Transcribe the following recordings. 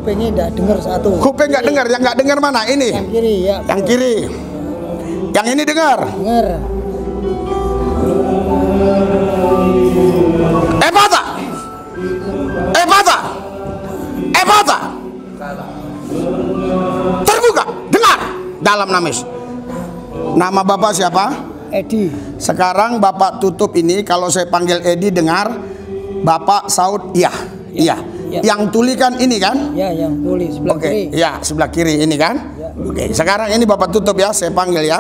kupingnya tidak dengar satu. Kuping nggak dengar, yang nggak dengar mana? Ini. Yang kiri ya. Yang kiri. Yang ini dengar. Dengar. Ephphatha. Ephphatha. Ephphatha. Terbuka, dengar. Dalam nama Yesus. Nama Bapak siapa? Edi. Sekarang Bapak tutup ini, kalau saya panggil Edi dengar, Bapak saut iya. Iya. Ya. Yang tuli kan ini kan? Ya, yang tuli sebelah kiri. Ya, sebelah kiri ini kan? Ya. Oke, sekarang ini Bapak tutup ya, saya panggil ya.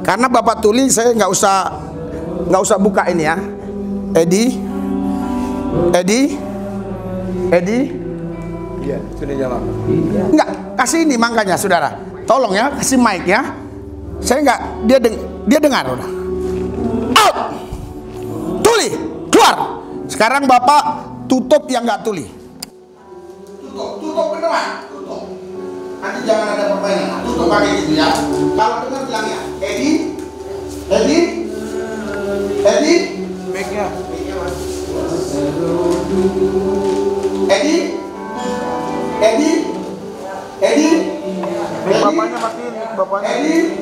Karena Bapak tuli, saya nggak usah buka ini ya. Edi. Iya, sudah jawab. Enggak, kasih ini makanya saudara. Tolong ya, kasih mic ya. Saya enggak, dia dengar udah. Out. Tuli, keluar. Sekarang Bapak tutup yang enggak tuli. Tutup beneran, tutup. Nanti jangan ada permainan. Tutup pakai gitu ya. Kalau dengar bilang ya, Edi. Mic-nya. Edi. Mic bapaknya matiin, mic bapaknya. Edi.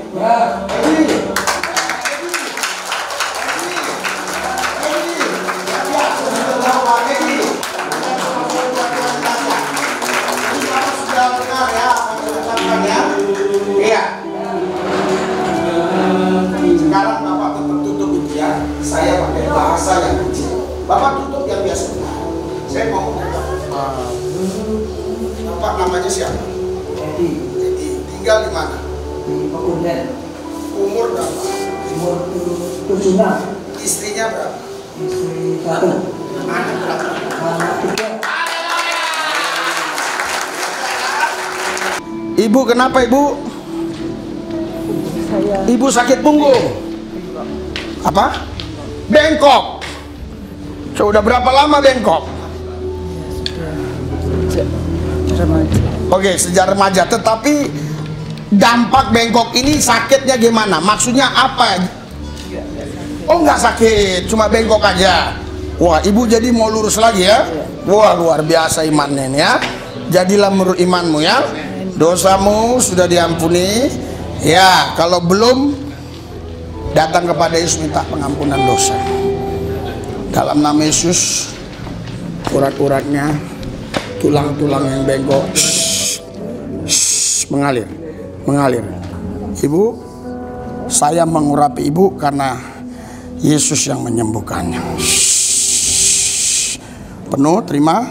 Iya. Sekarang Bapak tutup itu ya. Saya pakai bahasa yang kecil. Bapak tutup yang biasa. Saya mau Bapak namanya siapa? Edi. Tinggal di mana? Di Pekunden. Umur berapa? Umur 76. Istrinya berapa? Istri 1. Anak berapa? Anak 3. Ibu kenapa ibu? Saya Ibu sakit punggung. Apa? Bengkok. Sudah berapa lama bengkok? remaja. Oke, sejak remaja. Tetapi dampak bengkok ini sakitnya gimana? Maksudnya apa? Oh, nggak sakit, cuma bengkok aja. Wah, ibu jadi mau lurus lagi ya? Wah, luar biasa imannya ini ya. Jadilah menurut imanmu ya. Dosamu sudah diampuni. Ya, kalau belum, datang kepada Yesus minta pengampunan dosa. Dalam nama Yesus, urat-uratnya, tulang-tulang yang bengkok, mengalir, mengalir. Ibu, saya mengurapi ibu karena Yesus yang menyembuhkannya. Penuh, terima.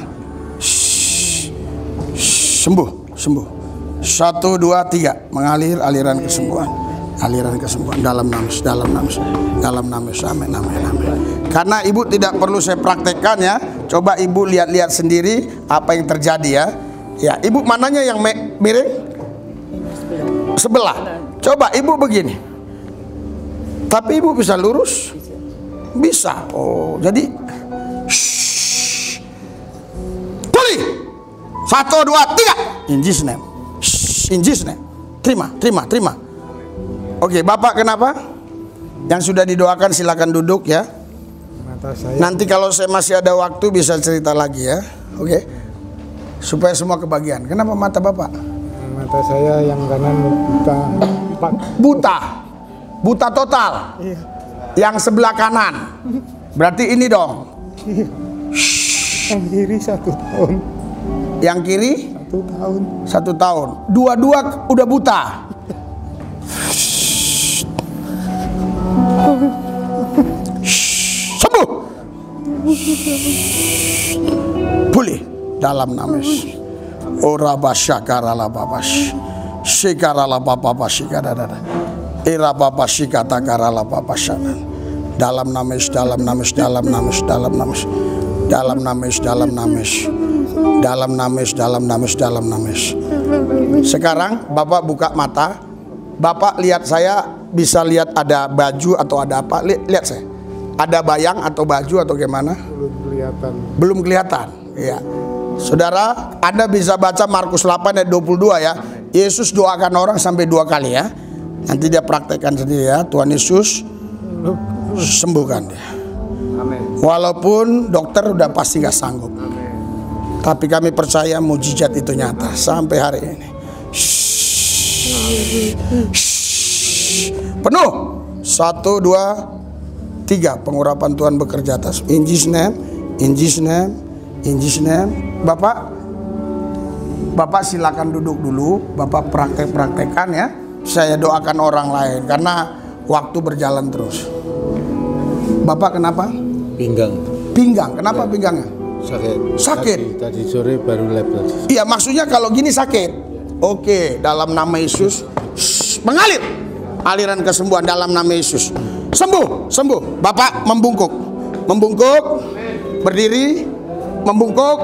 Sembuh, sembuh. 1, 2, 3, mengalir aliran kesembuhan, aliran kesembuhan dalam nama, dalam nama, dalam nama, amin, amin, amin. Karena ibu tidak perlu saya praktekkan ya. Coba ibu lihat-lihat sendiri apa yang terjadi ya. Ya, ibu mananya yang miring? Sebelah. Coba ibu begini. Tapi ibu bisa lurus? Bisa. Oh, jadi pulih. 1, 2, 3. In Jesus name. In Jesus name. Terima, terima, terima. Oke, Bapak kenapa? Yang sudah didoakan silakan duduk ya. Mata saya. Nanti kalau saya masih ada waktu bisa cerita lagi ya. Oke. Supaya semua kebagian. Kenapa mata Bapak? Mata saya yang kanan buta. Buta. Buta total. Iya. Yang sebelah kanan. Berarti ini dong. Yang kiri 1 tahun. Yang kiri 1 tahun. 1 tahun. Dua-dua udah buta. Sembuh. Pulih dalam nama Yesus. Ora basyakarala babas. Shikarala bababa shikadada. Era baba shikata karala babasana. Dalam nama Yesus, dalam nama Yesus, dalam nama Yesus, dalam nama Yesus. Dalam nama Yesus, dalam nama Yesus. Dalam nama Yesus, dalam nama Yesus, dalam nama Yesus. Sekarang Bapak buka mata. Bapak lihat saya, bisa lihat ada baju atau ada apa? Lihat saya. Ada bayang atau baju atau gimana? Belum kelihatan. Belum kelihatan. Iya. Saudara, Anda bisa baca Markus 8 ayat 22 ya. Yesus doakan orang sampai 2 kali ya. Nanti dia praktekkan sendiri ya. Tuhan Yesus sembuhkan dia. Amin. Walaupun dokter udah pasti nggak sanggup. Amin. Tapi kami percaya mujizat itu nyata sampai hari ini. Penuh. 1, 2, 3. Pengurapan Tuhan bekerja atas. In Jesus name, in Jesus name, in Jesus name. Bapak silakan duduk dulu. Bapak praktek-praktekan ya. Saya doakan orang lain karena waktu berjalan terus. Bapak kenapa? Pinggang. Pinggang. Kenapa pinggangnya? Sakit. Tadi sore baru lab tadi. Iya, maksudnya kalau gini sakit. Oke, dalam nama Yesus mengalir aliran kesembuhan dalam nama Yesus. Sembuh, sembuh. Bapak membungkuk. Membungkuk, berdiri, membungkuk,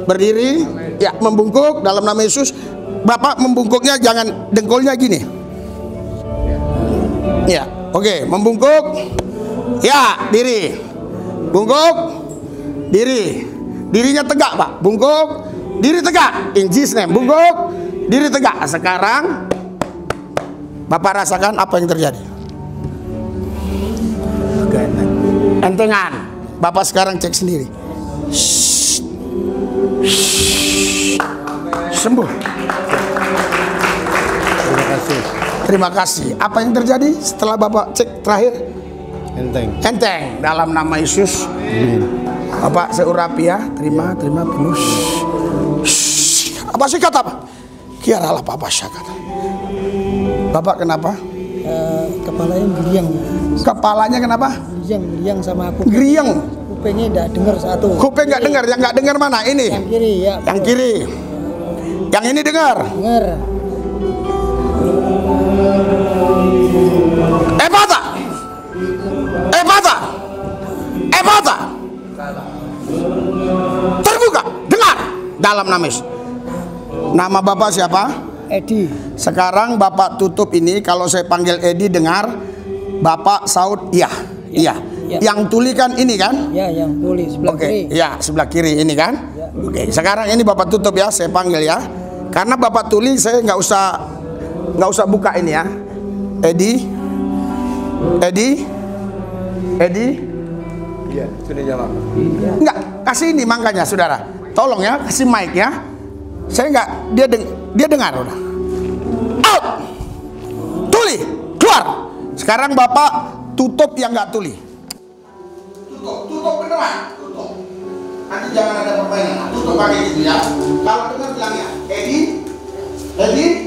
berdiri. Ya, membungkuk dalam nama Yesus. Bapak membungkuknya jangan dengkulnya gini. Ya, oke, membungkuk. Ya, diri. Bungkuk. Diri. Dirinya tegak, Pak. Bungkuk. Diri tegak. In Jesus name. Bungkuk. Diri tegak. Sekarang Bapak rasakan apa yang terjadi? Entengan. Bapak sekarang cek sendiri. Sembuh. Terima kasih. Terima kasih. Apa yang terjadi setelah Bapak cek terakhir? Enteng. Enteng. Dalam nama Yesus. Bapak saya urapi ya. Terima penuh. Apa sih kata apa? Kiaralah Bapak syakata. Bapak kenapa? Kepalanya geriang. Kepalanya kenapa? Geriang sama aku. Geriang. Kupingnya tidak dengar satu. Kuping nggak dengar. Yang nggak dengar mana? Ini. Yang kiri ya. Yang kiri. Yang ini dengar. Dengar. Epata. Epata. Epata. Terbuka. Dengar. Dalam nama Yesus. Nama Bapak siapa? Edi. Sekarang Bapak tutup ini. Kalau saya panggil Edi dengar. Bapak saut iya. Iya. Ya. Yang tulikan ini kan? Ya, yang tuli sebelah kiri. Ya, sebelah kiri ini kan? Ya. Oke, sekarang ini Bapak tutup ya, saya panggil ya. Karena Bapak tulis, saya nggak usah buka ini ya. Edi. Iya, sudah jawab. Enggak, kasih ini makanya saudara. Tolong ya, kasih mic ya. Saya nggak, dia dengar udah. Out. Tuli, keluar. Sekarang Bapak tutup yang nggak tuli. Tutup beneran, tutup. Nanti jangan ada permainan. Tutup pakai gitu ya. Kalau dengar bilangnya, Edi. Baiknya.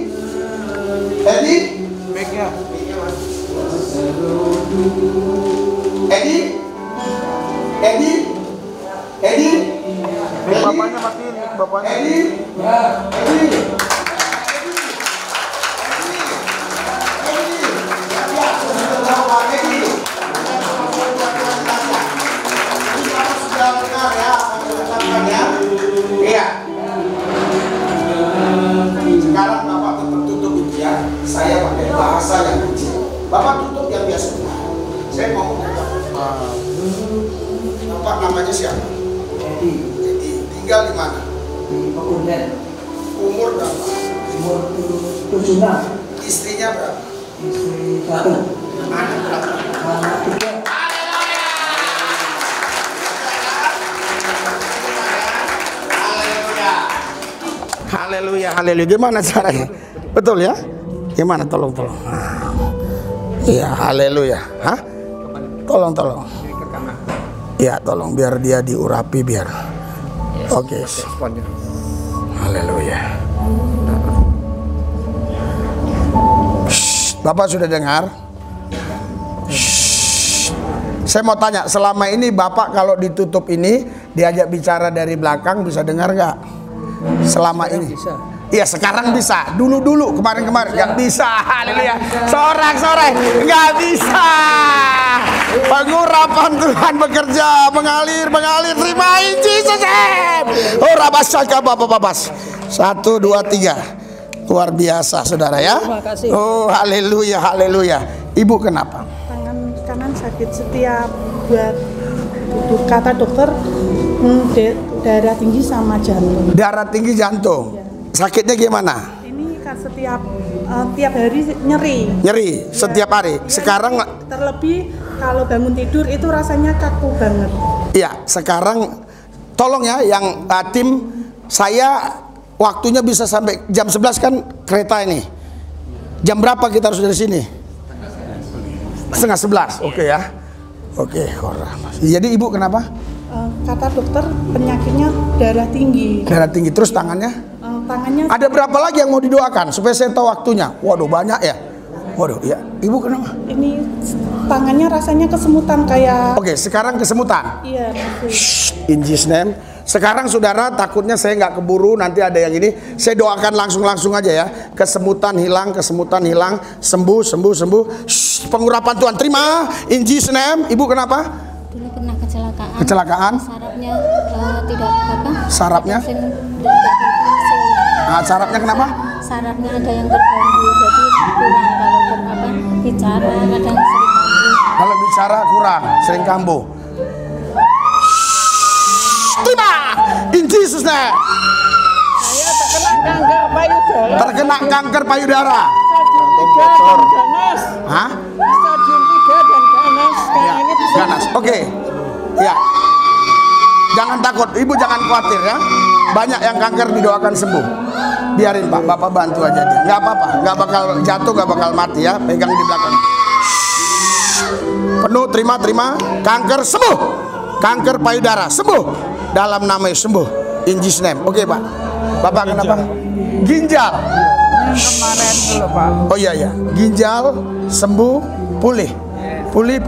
Edi. Bapaknya matiin, bapaknya. Edi. Iya. Sekarang Bapak tetap tutup itu ya. Saya pakai bahasa yang kecil. Bapak tutup yang biasa. Saya mau Bapak namanya siapa? Edi. Tinggal di mana? Di Pekunden. Umur berapa? Umur 76. Istrinya berapa? Istri 1. Anak berapa? Anak 3. Haleluya, haleluya. Gimana caranya? Betul ya? Gimana? Tolong. Iya, haleluya. Hah? Tolong. Iya, tolong biar dia diurapi biar. Oke. Haleluya. Bapak sudah dengar? Saya mau tanya, selama ini Bapak kalau ditutup ini diajak bicara dari belakang bisa dengar nggak? Selama ini Bisa. iya, sekarang bisa. Dulu kemarin nggak bisa. Haleluya. Sorak nggak bisa. Pengurapan Tuhan bekerja, mengalir. Terima in Jesus name. Oh, rabasaka babas. 1, 2, 3. Luar biasa, saudara ya. Terima kasih. Oh, haleluya. Ibu kenapa? Tangan kanan sakit setiap buat kata dokter darah tinggi sama jantung. Darah tinggi jantung. Sakitnya gimana? Ini kan setiap tiap hari nyeri Setiap hari. Sekarang terlebih kalau bangun tidur itu rasanya kaku banget. iya, sekarang tolong ya yang tim Saya waktunya bisa sampai jam 11 kan kereta ini. Jam berapa kita harus dari sini? Setengah 11. Oke ya. Oke. Jadi ibu kenapa? Kata dokter penyakitnya darah tinggi. Darah tinggi. Terus tangannya? Tangannya Ada berapa lagi yang mau didoakan supaya saya tahu waktunya? Waduh banyak ya. Waduh ya. Ibu kenapa? ini tangannya rasanya kesemutan kayak. Oke, sekarang kesemutan. Iya. In Jesus name. Sekarang saudara, takutnya saya nggak keburu nanti ada yang ini. Saya doakan langsung aja ya. Kesemutan hilang, sembuh. Pengurapan Tuhan terima. In Jesus name. Ibu kenapa? Dulu pernah kecelakaan. Kecelakaan? Sarafnya tidak apa? Sarafnya? Sarafnya kenapa? Sarafnya ada yang terganggu, jadi kurang kalau bicara kadang sering kambuh. Kalau bicara kurang, sering kambuh. Terima. In Jesus name. Saya terkena kanker payudara. Terkena kanker payudara. Stadium 3 dan ganas. Hah? Stadium 3 dan ganas. Kayaknya bisa. Ganas. Oke. Ya. Jangan takut, ibu jangan khawatir ya. Banyak yang kanker didoakan sembuh. Biarin Pak, Bapak bantu aja dia. Nggak apa-apa, nggak bakal jatuh, nggak bakal mati ya. Pegang di belakang. Penuh, terima. Kanker sembuh. Kanker payudara sembuh. Dalam nama Yesus sembuh. In Jesus name. Oke Pak. Bapak kenapa? Ginjal. Kemarin dulu Pak. Oh iya. Ginjal sembuh, pulih. Pulih.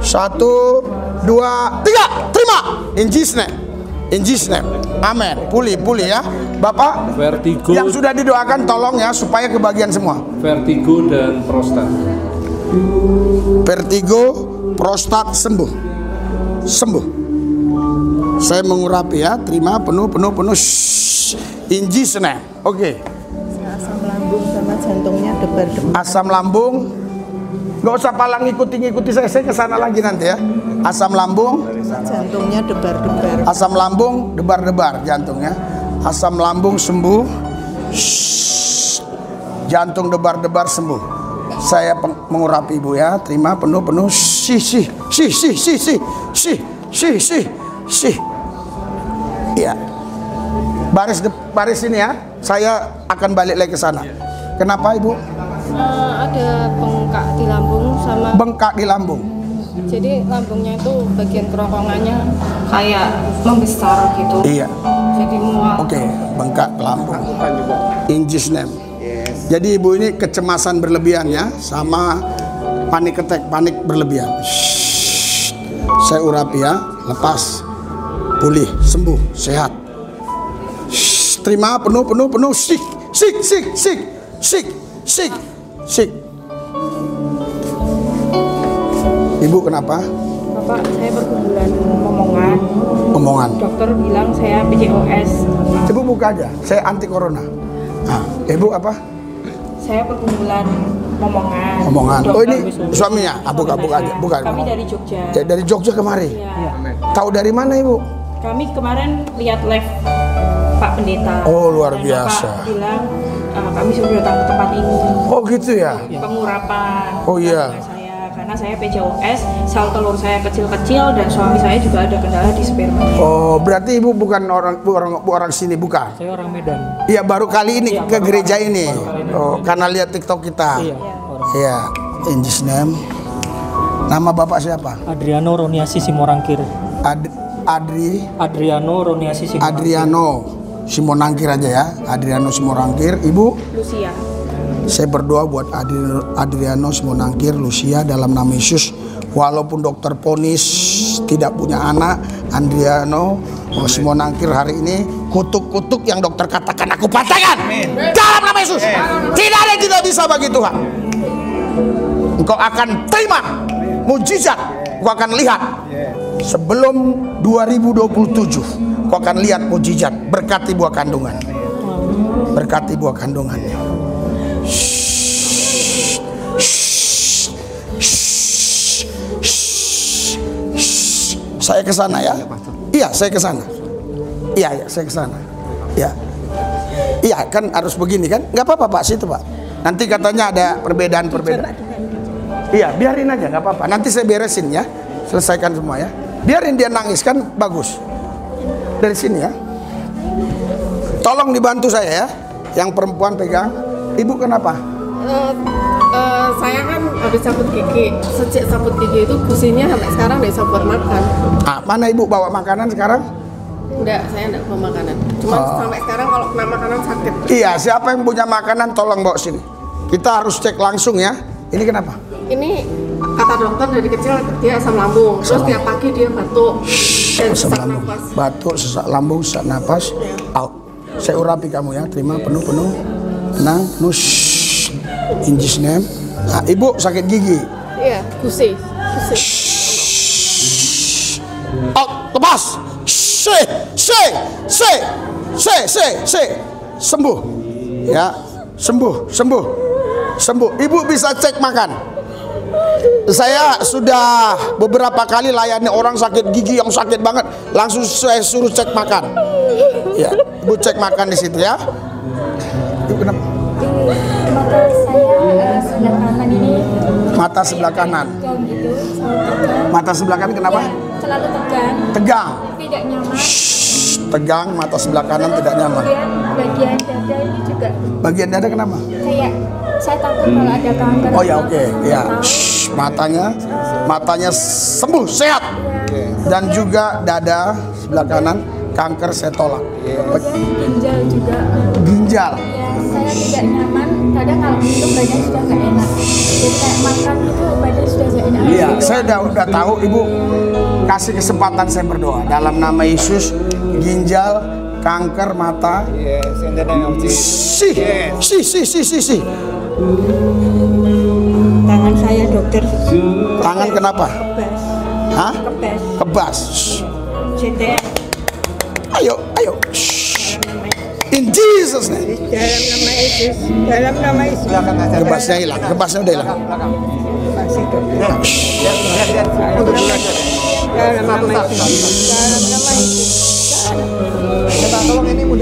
1, 2, 3. Terima. In Jesus name. In Jesus name. Amin. Pulih ya. Bapak Vertigo. yang sudah didoakan tolong ya supaya kebagian semua. Vertigo dan prostat. Vertigo, prostat sembuh. Saya mengurapi ya. Terima penuh. In Jesus name. Oke. Asam lambung sama jantungnya debar-debar. Asam lambung. Nggak usah palang ngikuti saya kesana lagi nanti ya. Asam lambung. Jantungnya debar-debar. Asam lambung debar-debar jantungnya. Asam lambung sembuh. Jantung debar-debar sembuh. Saya mengurapi ibu ya. Terima penuh. Sih. Ya. Baris ini ya. Saya akan balik lagi ke sana. Kenapa ibu? Ada bengkak di lambung sama. Bengkak di lambung. Jadi lambungnya itu bagian kerongkongannya kayak membesar gitu. Iya. Jadi mual. Oke, bengkak lambung. In Jesus name. Jadi ibu ini kecemasan berlebihan ya, sama panik berlebihan. Saya urapi ya, lepas, pulih, sembuh, sehat. Terima penuh. Sik. Ibu kenapa? Bapak, saya perkumpulan Omongan. Dokter bilang saya PCOS. Ibu buka aja, saya anti corona. Ibu apa? Saya perkumpulan Momongan. Omongan. Oh Dokter ini suaminya? Buka aja. Kami dari Jogja. Ya, dari Jogja kemari. Ya. Tahu dari mana ibu? Kami kemarin lihat live Pak Pendeta. Oh luar Dan biasa. Bapak bilang kami suruh datang ke tempat ini. Oh gitu ya. Pengurapan. Oh iya. Karena saya PCOS, sel telur saya kecil-kecil dan suami saya juga ada kendala di sperma. Oh berarti ibu bukan orang sini, bukan? Saya orang Medan. Iya baru kali ini ke gereja ini. Oh karena lihat TikTok kita. Iya. In Jesus name. Nama bapak siapa? Adriano Roniasi Simorangkir. Adriano Roniasi Simorangkir. Adriano Simonangkir aja ya. Adriano Simonangkir. Ibu? Lucia. Saya berdoa buat Adriano Simonangkir, Lucia dalam nama Yesus. Walaupun dokter ponis tidak punya anak, Adriano Simonangkir hari ini kutuk-kutuk yang dokter katakan aku patahkan. Dalam nama Yesus. Tidak ada yang tidak bisa bagi Tuhan. Engkau akan terima mujizat. Engkau akan lihat sebelum 2027. Engkau akan lihat mujizat. Berkati buah kandungan. Berkati buah kandungannya. Saya ke sana ya. Iya, saya ke sana. Iya, saya ke sana. Iya. Iya, kan harus begini kan? Nggak apa-apa Pak, situ Pak. Nanti katanya ada perbedaan. Iya, biarin aja, nggak apa-apa. Nanti saya beresin ya. Selesaikan semua ya. Biarin dia nangis kan bagus. dari sini ya. Tolong dibantu saya ya. Yang perempuan pegang. Ibu kenapa? Saya kan habis cabut gigi. Sejak cabut gigi itu gusinya sampai sekarang nggak bisa buat makan. Mana ibu bawa makanan sekarang? Enggak, saya enggak bawa makanan. Cuma sampai sekarang kalau kena makanan sakit. Iya, siapa yang punya makanan tolong bawa sini. Kita harus cek langsung ya. Ini kenapa? Ini kata dokter dari kecil dia asam lambung. Terus tiap pagi dia batuk dan sesak napas. Batuk, sesak lambung, sesak napas. Out. Saya urapi kamu ya. Terima penuh. Tenang, nus. In Jesus name. Nah, ibu sakit gigi. Iya, gusi. Out, lepas. Sembuh. Ya, sembuh. Ibu bisa cek makan. Saya sudah beberapa kali layani orang sakit gigi yang sakit banget, langsung saya suruh cek makan. Ya, ibu cek makan di situ ya. Ibu kenapa? Mata saya sebelah kanan ini. Mata sebelah kanan. Tegang gitu, selalu tegang. Mata sebelah kanan kenapa? Ya, selalu tegang. Tegang. Tidak nyaman. Tegang, mata sebelah kanan tidak nyaman. Bagian dada ini juga. Bagian dada kenapa? Kayak saya takut kalau ada kanker. Oh ya, oke. Ya. Matanya sembuh, sehat. Dan juga dada sebelah kanan kanker saya tolak. Ginjal juga. Ginjal. Ya, saya tidak nyaman. Kadang kalau minum badan sudah nggak enak. Jadi kayak makan itu badan sudah nggak enak. Iya, saya udah tahu ibu. Kasih kesempatan saya berdoa dalam nama Yesus. Ginjal, kanker mata. Yes, in the name of Jesus. Si. Tangan saya dokter. Tangan kenapa? Kebas. Hah? Kebas. CTM. Ayo. In Jesus name. Dalam nama Yesus. Dalam nama Yesus. Kebasnya hilang. Kebasnya udah hilang. Kasih dokter. Dalam nama Yesus. Dalam nama Yesus.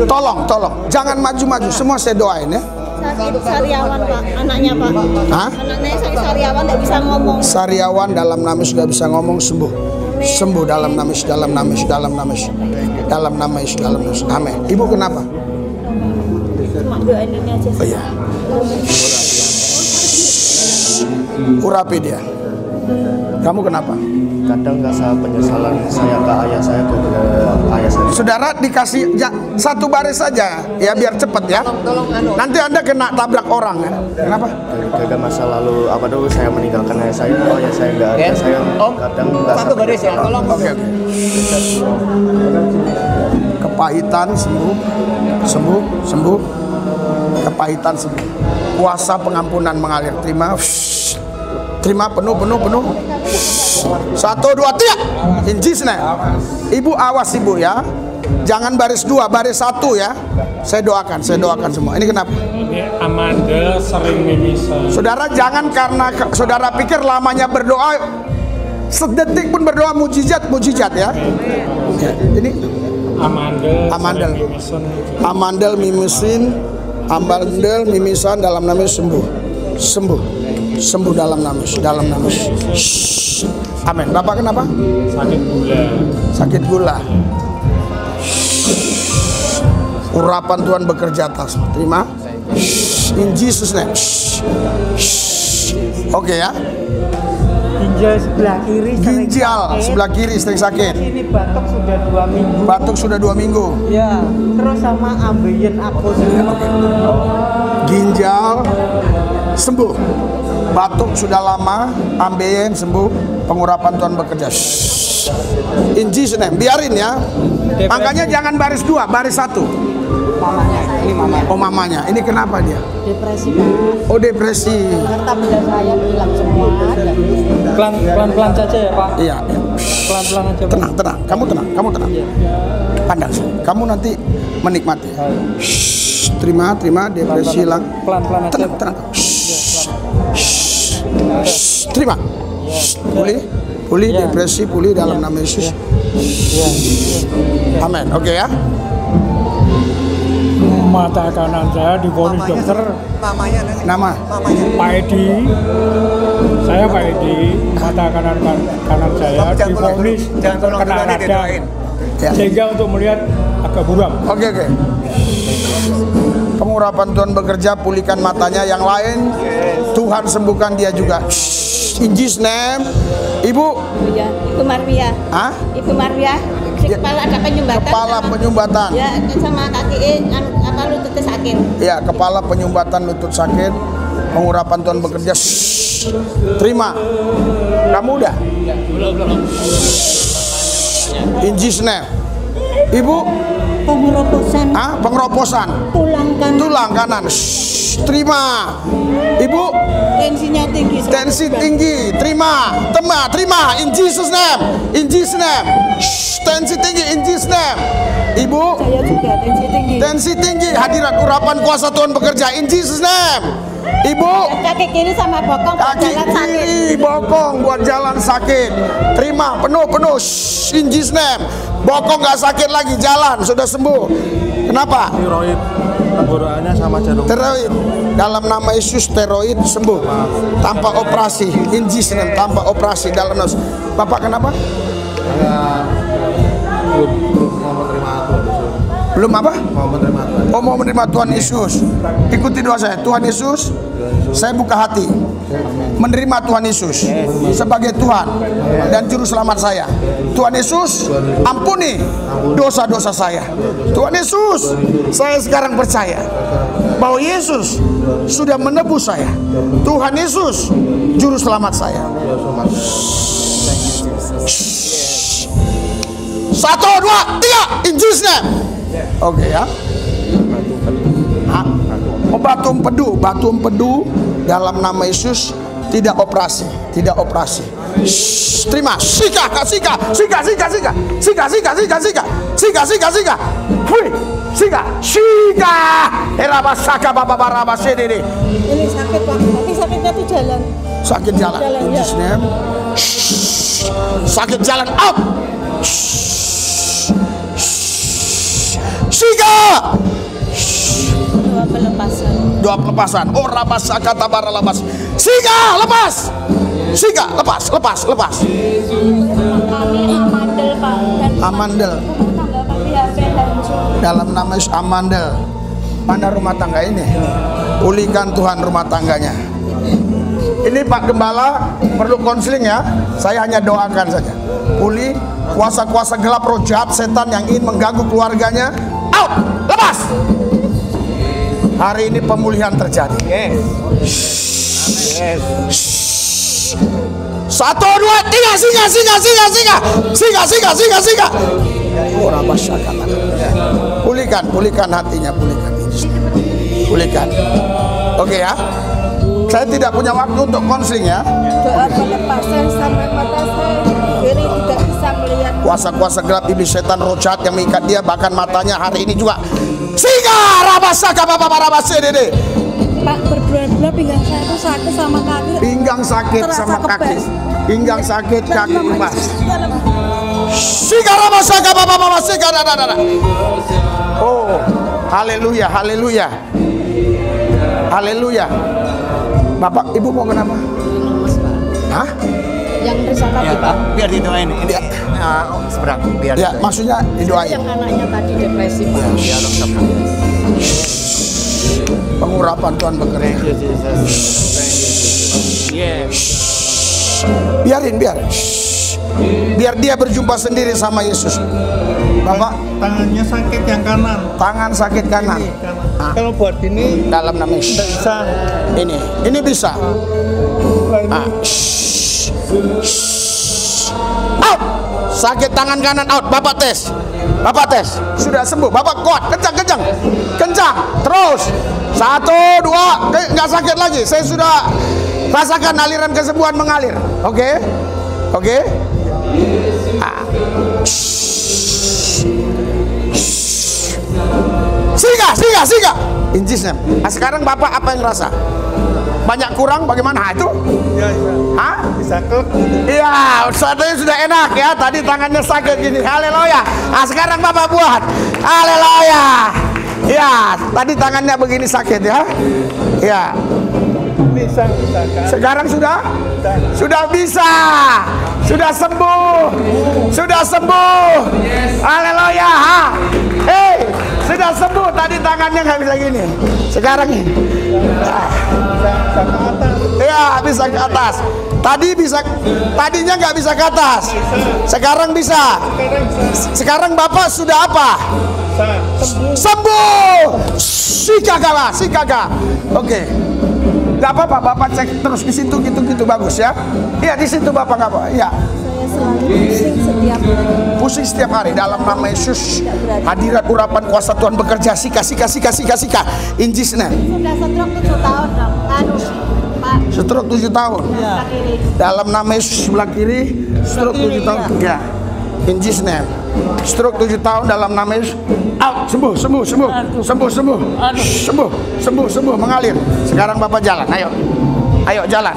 Tolong. Jangan maju-maju. Semua saya doain ya. Sakit sariawan Pak, anaknya Pak. Hah? Anaknya sakit sariawan nggak bisa ngomong. Sariawan dalam nama sudah bisa ngomong, sembuh. Sembuh dalam nama Yesus, dalam nama Yesus, dalam nama Yesus. Dalam nama Yesus, dalam nama Yesus. Amin. Ibu kenapa? Cuma doain ini aja. Oh iya. Urapi dia. Kamu kenapa? Kadang rasa penyesalan saya ke ayah saya, ke ayah saya. Saudara dikasih satu baris saja ya biar cepat ya. Nanti Anda kena tabrak orang ya. Kenapa? Gara masa lalu apa dulu saya meninggalkan ayah saya nggak ada. Saya kadang nggak Satu baris ya, tolong. Oke. Kepahitan sembuh. Kepahitan sembuh. Kuasa pengampunan mengalir. Terima penuh. 1, 2, 3. In Jesus name. Ibu awas ibu ya. Jangan baris 2, baris 1 ya. Saya doakan semua. Ini kenapa? Ini Amanda sering mimisan. Saudara jangan karena saudara pikir lamanya berdoa sedetik pun berdoa mujizat ya. Ini Amandel mimisan dalam nama sembuh dalam nama Yesus. Amin. Bapak kenapa? Sakit gula. Urapan Tuhan bekerja atas. Terima. In Jesus name. Oke ya. Ginjal sebelah kiri sering sakit. Ini batuk sudah 2 minggu. Batuk sudah 2 minggu. Ya, terus sama ambeien aku juga. Ginjal sembuh. Batuk sudah lama, ambeien sembuh, pengurapan Tuhan bekerja. In Jesus name, biarin ya. Makanya jangan baris 2, baris 1. Ini mamanya. Oh mamanya, ini kenapa dia? Depresi Pak. Oh depresi. Harta benda saya hilang semua. Pelan-pelan saja ya Pak. Iya. Pelan-pelan aja. Tenang. Kamu tenang. Pandang sini. Kamu nanti menikmati. Terima, depresi hilang. Pelan-pelan aja. Tenang. Terima. Pulih, depresi pulih dalam nama Yesus. Amin. Oke ya. Mata kanan saya divonis dokter. Nama? Pak Edi. Saya Pak Edi. Mata kanan saya divonis kena radang. Ya. sehingga untuk melihat agak buram. Oke. Pengurapan Tuhan bekerja, pulihkan matanya. Yang lain Tuhan sembuhkan dia juga. In Jesus name. Ibu. Ya, Ibu Marwia. Hah? Ibu Marwia. Si kepala ada penyumbatan. Kepala penyumbatan. Ya, sama kaki lututnya sakit. Ya, kepala penyumbatan lutut sakit. Pengurapan Tuhan bekerja. Terima. Kamu udah? In Jesus name. Ibu. Pengeroposan. Pengeroposan. Tulang kanan. Terima. Ibu. Tensinya tinggi. Tensi tinggi. Terima. Terima. In Jesus name. In Jesus name. Tensi tinggi. In Jesus name. Ibu. Saya juga tensi tinggi. Tensi tinggi. Hadirat urapan kuasa Tuhan bekerja. In Jesus name. Ibu. Kaki kiri sama bokong buat jalan sakit. Bokong buat jalan sakit. Terima. Penuh. In Jesus name. Bokong nggak sakit lagi, jalan sudah sembuh. Kenapa? Tiroid, tenggorokannya sama jarum. Tiroid. Dalam nama Yesus tiroid sembuh tanpa operasi. In Jesus name, tanpa operasi dalam nama. Bapak kenapa? Belum apa? Mau menerima Tuhan Yesus. Ikuti doa saya. Tuhan Yesus, saya buka hati menerima Tuhan Yesus sebagai Tuhan dan Juru Selamat saya. Tuhan Yesus, ampuni dosa-dosa saya. Tuhan Yesus, saya sekarang percaya bahwa Yesus sudah menebus saya. Tuhan Yesus, Juru Selamat saya. 1, 2, 3, in Jesus name. Oke ya. Batu empedu dalam nama Yesus tidak operasi. Terima. Sika. Erabasaka baba barabasede. Ini sakit Pak, tapi sakitnya tuh jalan. Sakit jalan. Ya. Sakit jalan out. Sika. Doa pelepasan. Oh rabasaka tabaralabas. Sika lepas. Amandel Pak. Amandel. Dalam nama Yesus amandel. Mana rumah tangga ini? Pulihkan Tuhan rumah tangganya. Ini Pak Gembala perlu konseling ya. Saya hanya doakan saja. Pulih kuasa-kuasa gelap, roh jahat, setan yang ingin mengganggu keluarganya. Out, lepas. Hari ini pemulihan terjadi. Yes. 1, 2, 3, singa. Pulihkan hatinya, pulihkan. Oke ya. Saya tidak punya waktu untuk konseling ya. Doa pelepasan sampai mata saya kiri tidak bisa melihat. Kuasa-kuasa gelap, iblis, setan, roh jahat yang mengikat dia, bahkan matanya hari ini juga. Singa rabasaka baba barabasede. Pak, berbulan-bulan pinggang saya itu sakit sama kaki. Pinggang sakit sama kaki. Pinggang sakit, kaki lemas. Singa rabasaka baba barabasede. Oh, haleluya. Bapak, Ibu mau kenapa? Hah? Yang risau tadi Pak. Biar didoain ini seberang biar. Ya, maksudnya didoain. Yang anaknya tadi depresi Pak. Biar Pengurapan Tuhan bekerja. Biar dia berjumpa sendiri sama Yesus. Bapak, Tangannya sakit yang kanan. tangan sakit kanan. Kalau buat ini Dalam nama Yesus. bisa. Ini bisa. Out. Sakit tangan kanan out. Bapak tes. Sudah sembuh. Bapak kuat. Kencang. Terus. 1, 2. Nggak sakit lagi. Saya sudah rasakan aliran kesembuhan mengalir. Oke. Singa. In Jesus name. Sekarang Bapak apa yang rasa? Banyak kurang bagaimana itu? Hah? Bisa klik. Iya, saatnya sudah enak ya. Tadi tangannya sakit gini. Haleluya. Sekarang Bapak buat. Haleluya. Ya, tadi tangannya begini sakit ya. Ya. Bisa. Sekarang sudah bisa. Sudah sembuh. Sudah sembuh. Haleluya. Sudah sembuh. Tadi tangannya nggak bisa gini. Sekarang ini. Ya, bisa ke atas. Tadinya nggak bisa ke atas. Sekarang bisa. Sekarang Bapak sudah apa? Sembuh. Sikagala. Oke. Gak apa-apa, Bapak cek terus di situ gitu bagus ya. Iya, di situ Bapak nggak apa. Iya. Saya selalu pusing setiap hari. Pusing setiap hari dalam nama Yesus. Hadirat urapan kuasa Tuhan bekerja. Sika. In Jesus name. Sudah stroke 7 tahun dong. Pak. Stroke 7 tahun. Dalam nama Yesus sebelah kiri. Stroke 7 tahun. Ya. In Jesus name. Stroke 7 tahun dalam nama Yesus. Out. Sembuh. Sembuh. Mengalir. Sekarang Bapak jalan. Ayo jalan.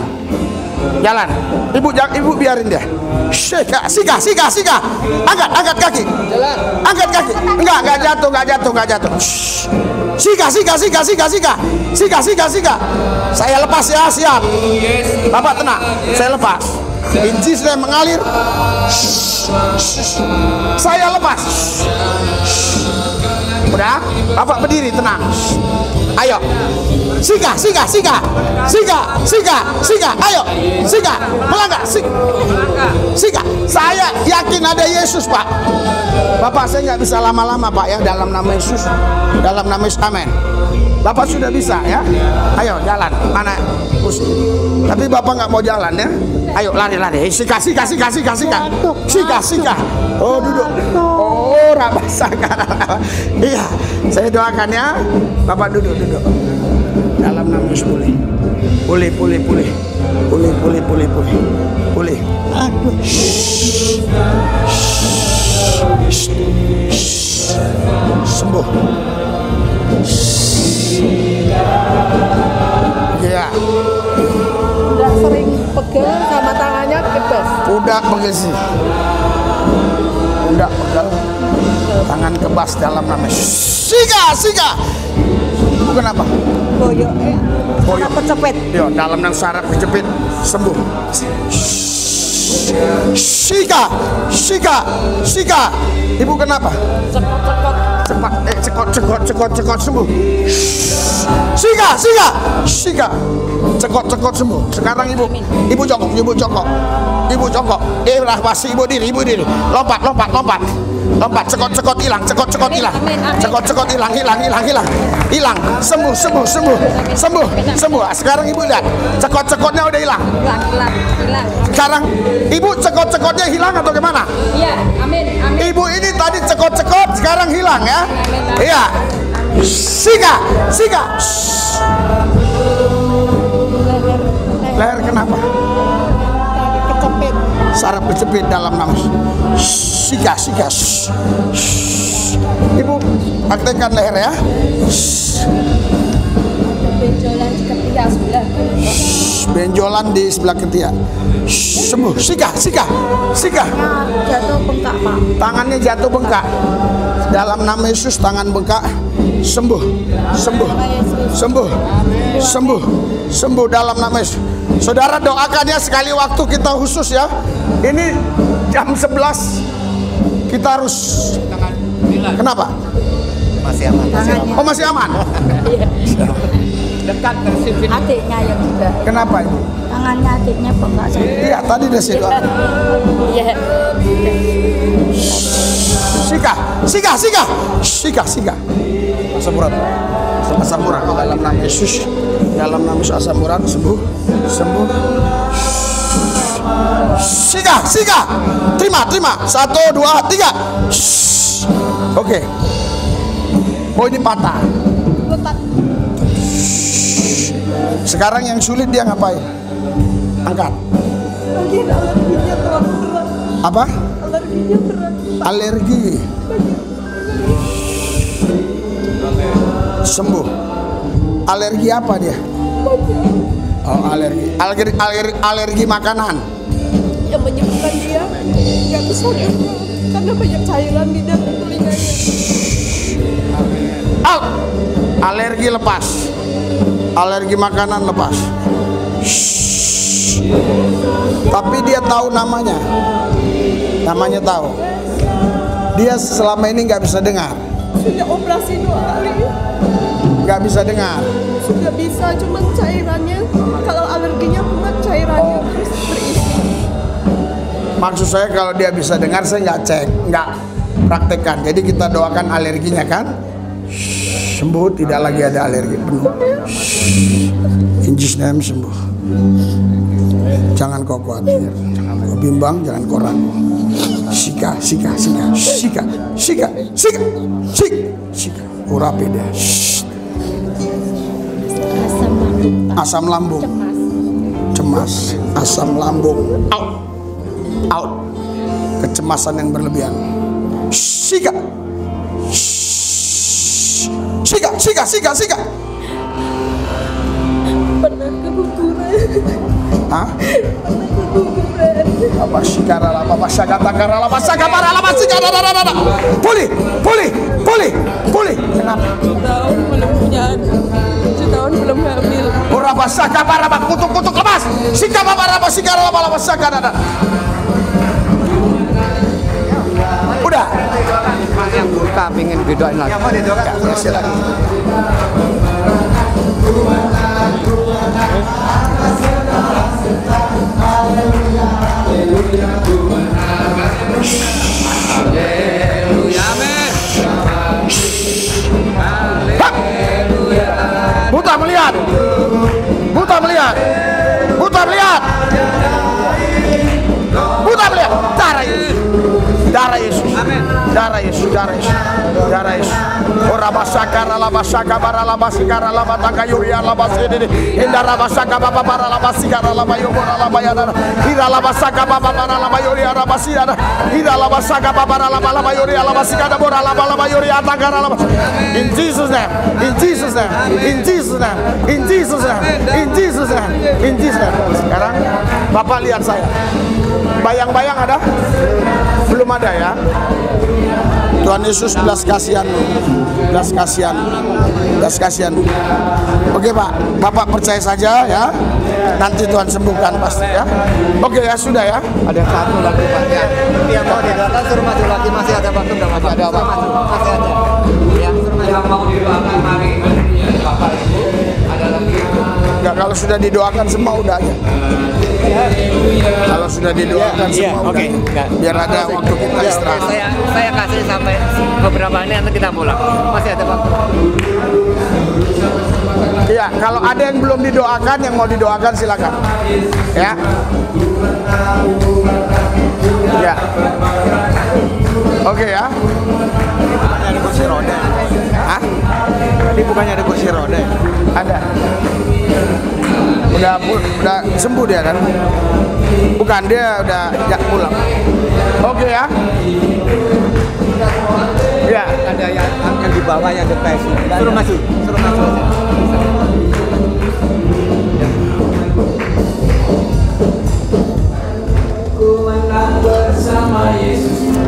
Ibu biarin dia. Sika. Angkat kaki. Jalan. Angkat kaki. Enggak jatuh. Sika. Saya lepas ya, siap. Bapak tenang. Saya lepas. Injis mengalir. Saya lepas. Udah, Bapak berdiri tenang. Ayo. Sika. Ayo. Sika. Melangkah. Sika. Saya yakin ada Yesus, Pak. Bapak, saya nggak bisa lama-lama, Pak, ya, dalam nama Yesus. Dalam nama Yesus, amin. Bapak sudah bisa ya. Ayo jalan. Mana pusing. Tapi Bapak nggak mau jalan ya. Ayo lari. Sika. Oh, duduk. Oh, rabasa. Iya, saya doakan ya. Bapak duduk. Dalam nama Yesus pulih. Aduh. Sembuh. Ya. Udah sering pegel sama tangannya kebas. Udah begini. Udah pegel. Tangan kebas dalam nama Sika. Kenapa? Boyok. Kecepet. Yo, dalam nama saraf kecepit. Sembuh. Sika. Ibu kenapa? Cekot sembuh. Sika. Cekot sembuh. Sekarang ibu jongkok. Lah pasti ibu diri. Lompat. Cekot hilang. Hilang. Sembuh. Sekarang ibu lihat. Cekotnya udah hilang. Sekarang ibu cekotnya hilang atau gimana? Iya, amin. Ibu ini tadi cekot sekarang hilang ya. Iya. Sika. Leher kenapa? Kecepet. Saraf kecepit dalam nama Sika. Ibu praktekkan leher ya. Benjolan di ketiak sebelah. Benjolan di sebelah ketiak. Sembuh. Sika. Jatuh bengkak, Pak. Tangannya jatuh bengkak. Dalam nama Yesus tangan bengkak sembuh dalam nama Yesus. Saudara doakannya sekali waktu kita khusus ya. Ini jam 11 kita harus. Kenapa? Masih aman. Oh, masih aman. Dekat ke sini. Adiknya yang juga. Kenapa itu? Tangannya adiknya bengkak. Iya, tadi udah saya doakan. Iya. Sika. Asam urat dalam nama Yesus. Dalam nama Yesus asam urat sembuh. Sika. Terima. 1, 2, 3. Oke. Oh, ini patah. Sekarang yang sulit dia ngapain? Angkat. Apa? Alergi. Sembuh. Alergi apa dia? Oh, alergi makanan. Yang menyebabkan dia nggak bisa gerak karena banyak cairan di dalam telinganya. Out. Alergi lepas. Alergi makanan lepas. Tapi dia tahu namanya. Namanya tahu. Dia selama ini nggak bisa dengar. Sudah operasi 2 kali. Nggak bisa dengar. Sudah bisa, cuma cairannya. Kalau alerginya kumat, cairannya terus berisi. Maksud saya kalau dia bisa dengar, saya nggak cek, nggak praktekkan. Jadi kita doakan alerginya kan sembuh, tidak lagi ada alergi penuh. In Jesus name sembuh. Jangan kau khawatir, jangan kau bimbang, jangan kau ragu. Sika. Urapi dia. Asam lambung. Cemas. Asam lambung. Out. Kecemasan yang berlebihan. Sika. Pernah keguguran. Hah? Apa sikara lapa pasagata kara lapa sagapara lapa sikara. Pulih. Kenapa? 7 tahun belum punya anak. 7 tahun belum hamil. Urapa sagapara kutuk lepas. Sikapa lapa sikara lapa sagara. Udah. Yang buka pengen gedoin lagi. Ya, silakan. Buta melihat. Darah Yesus. Darah Yesus. Ora basakara la basaka bara la basikara la bataka yuria la basede. Indara basaka baba bara la basikara la bayobora la bayana. Ira la basaka baba bara la bayoria la basira. Ira la basaka baba la bayoria la basikara bora la bayoria takara la. In Jesus name. Sekarang Bapak lihat saya. Bayang-bayang ada? Belum ada ya. Tuhan Yesus belas kasihan. Oke Pak, Bapak percaya saja ya. Nanti Tuhan sembuhkan pasti ya. Oke ya, sudah ya. Ada satu lagi Pak. Dia mau didoakan suruh maju lagi, masih ada waktu enggak Bapak? Ada Pak. Masih ada. Ya, suruh maju. Yang mau didoakan mari Bapak Ibu. Ada lagi. Enggak, kalau sudah didoakan semua udah aja. Kalau sudah didoakan semua udah. Biar ada waktu kita istirahat. Saya kasih sampai beberapa ini nanti kita pulang. Masih ada waktu. Iya, kalau ada yang belum didoakan, yang mau didoakan silakan. Ya. Ya. Oke ya. Ada kursi roda. Hah? Tadi bukannya ada kursi roda? Ada. Udah sembuh dia kan? Bukan, dia udah pulang. Oke ya. Ya, ada yang di bawah yang depresi. Suruh maju aja. Ku menang bersama Yesus.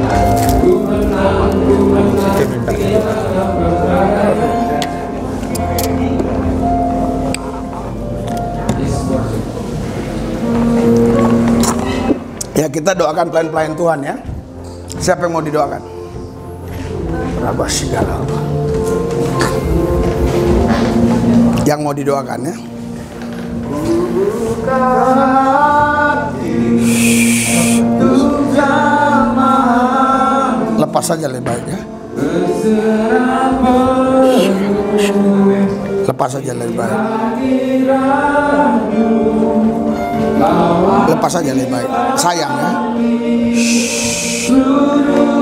Ku menang. Ya, kita doakan pelayan-pelayan Tuhan ya. Siapa yang mau didoakan? Rabah segala. Yang mau didoakan ya. Lepas saja lebih baik ya. Lepas saja lebih baik. Lepas saja lebih baik. Sayang ya.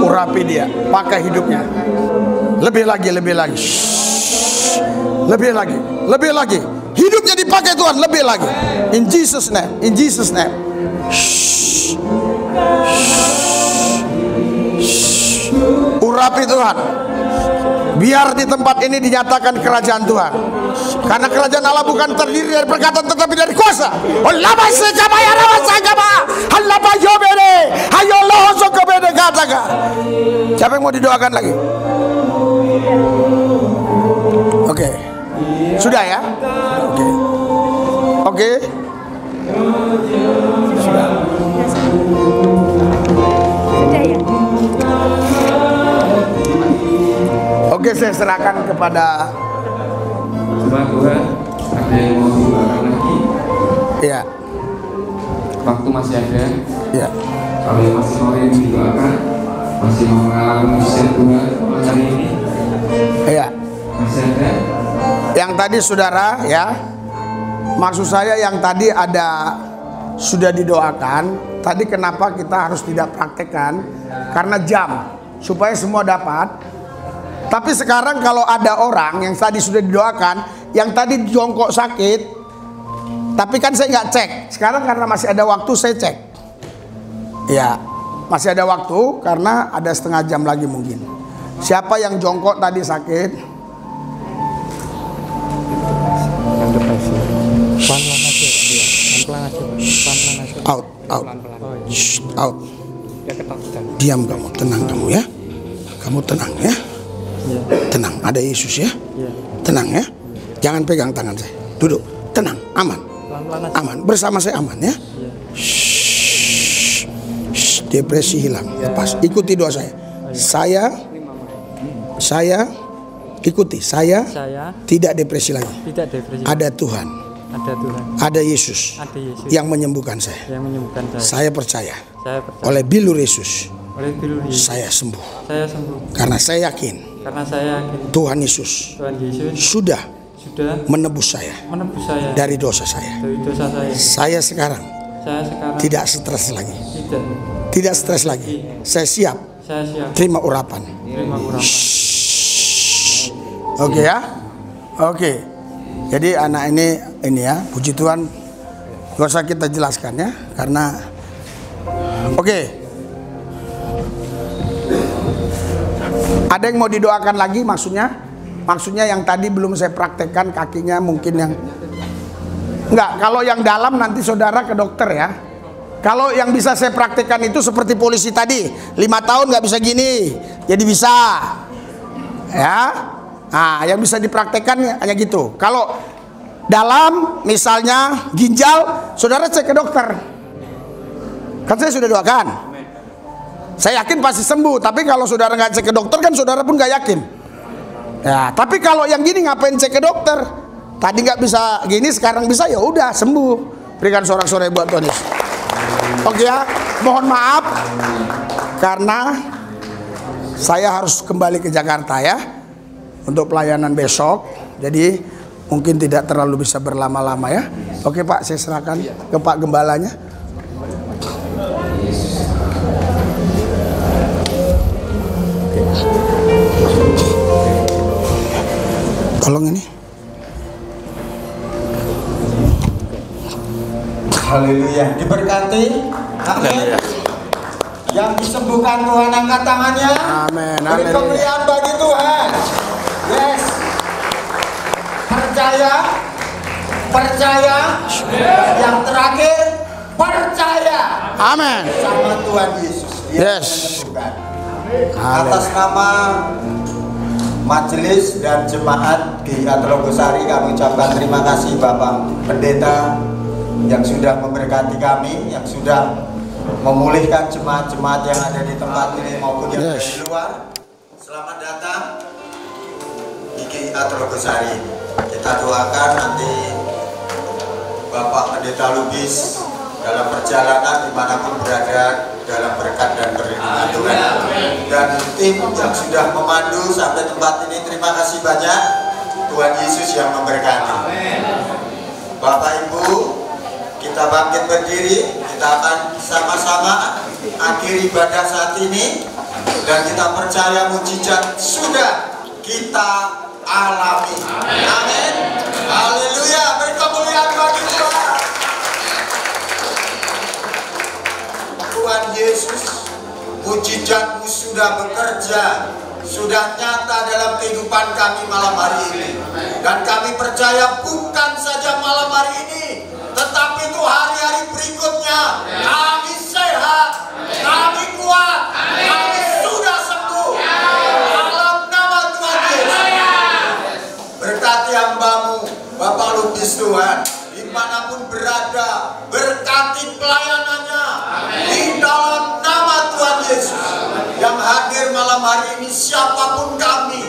Urapi dia, pakai hidupnya. Lebih lagi. Lebih lagi. Hidupnya dipakai Tuhan, lebih lagi. In Jesus name. Urapi Tuhan. Biar di tempat ini dinyatakan kerajaan Tuhan. Karena kerajaan Allah bukan terdiri dari perkataan tetapi dari kuasa. Siapa yang mau didoakan lagi? Oke. Sudah ya? Oke. Oke, saya serahkan kepada Tuhan, ada yang mau didoakan lagi? ya. Waktu masih ada. Ya. Kalau yang masih mau yang didoakan, masih mau mengalami mujizat Tuhan hari ini? Iya. Masih ada. Yang tadi saudara ya, maksud saya yang tadi ada sudah didoakan. Tadi kenapa kita harus tidak praktekkan? Karena jam, supaya semua dapat. Tapi sekarang kalau ada orang yang tadi sudah didoakan, yang tadi jongkok sakit, tapi kan saya nggak cek. Sekarang karena masih ada waktu saya cek. Ya, masih ada waktu karena ada setengah jam lagi mungkin. Siapa yang jongkok tadi sakit? Pelan-pelan aja, pelan-pelan aja, pelan-pelan aja. Out. Shh, out. Diam kamu, tenang kamu ya. Kamu tenang ya. Tenang, ada Yesus ya. Tenang ya. Jangan pegang tangan saya. Duduk, tenang, aman. Aman, bersama saya aman ya. Shh, depresi hilang, lepas. Ikuti doa saya. Saya ikuti. Saya tidak depresi lagi. Tidak depresi. Ada Tuhan. Ada Yesus. Yang menyembuhkan saya. Saya percaya. Oleh bilur Yesus. Saya sembuh. Karena saya yakin. Tuhan Yesus sudah menebus saya dari dosa saya. Saya sekarang tidak stres lagi. Tidak stres lagi. Saya siap terima urapan. Oke ya. Oke. Jadi anak ini ya, puji Tuhan, gak usah kita jelaskan ya, karena oke. Ada yang mau didoakan lagi maksudnya? Maksudnya yang tadi belum saya praktekkan kakinya mungkin yang enggak, kalau yang dalam nanti saudara ke dokter ya. Kalau yang bisa saya praktekkan itu seperti polisi tadi, 5 tahun nggak bisa gini, jadi bisa ya. Nah, yang bisa dipraktekkan hanya gitu. Kalau dalam misalnya ginjal, saudara cek ke dokter. Kan saya sudah doakan. Saya yakin pasti sembuh. Tapi kalau saudara nggak cek ke dokter kan saudara pun nggak yakin. Ya, tapi kalau yang gini ngapain cek ke dokter? Tadi nggak bisa gini, sekarang bisa, ya udah sembuh. Berikan sorak-sorai buat Tuhan Yesus. Oke ya, mohon maaf karena saya harus kembali ke Jakarta ya. Untuk pelayanan besok, jadi mungkin tidak terlalu bisa berlama-lama ya. Oke Pak, saya serahkan ke Pak Gembalanya. Tolong ini. Haleluya, diberkati. Amin. Yang disembuhkan Tuhan angkat tangannya. Amin. Beri pemberian bagi Tuhan. Yes. Percaya. Yang terakhir, percaya. Amin. Sama Tuhan Yesus. Yes. Atas nama majelis dan jemaat GIA Telogosari kami ucapkan terima kasih Bapak Pendeta yang sudah memberkati kami, yang sudah memulihkan jemaat-jemaat yang ada di tempat ini maupun yang dari luar. Selamat datang di GIA Telogosari. Kita doakan nanti Bapak Pendeta Lubis dalam perjalanan dimanapun berada dalam berkat dan perlindungan Tuhan. Dan tim yang sudah memandu sampai tempat ini, terima kasih banyak. Tuhan Yesus yang memberkati. Bapak Ibu, kita bangkit berdiri. Kita akan sama-sama akhiri ibadah saat ini. Dan kita percaya mujizat sudah kita alami. Amin. Haleluya. Beri kemuliaan bagi Tuhan. Tuhan Yesus, mujizat-Mu sudah bekerja, sudah nyata dalam kehidupan kami malam hari ini. Dan kami percaya bukan saja malam hari ini, tetapi itu hari-hari berikutnya. Kami sehat, kami kuat, kami sudah sembuh. Dalam nama Tuhan Yesus. Berkati hamba-Mu, Bapak Lubis Tuhan, dimanapun berada, berkati pelayanannya. Di dalam nama Tuhan Yesus. Yang hadir malam hari ini siapapun kami,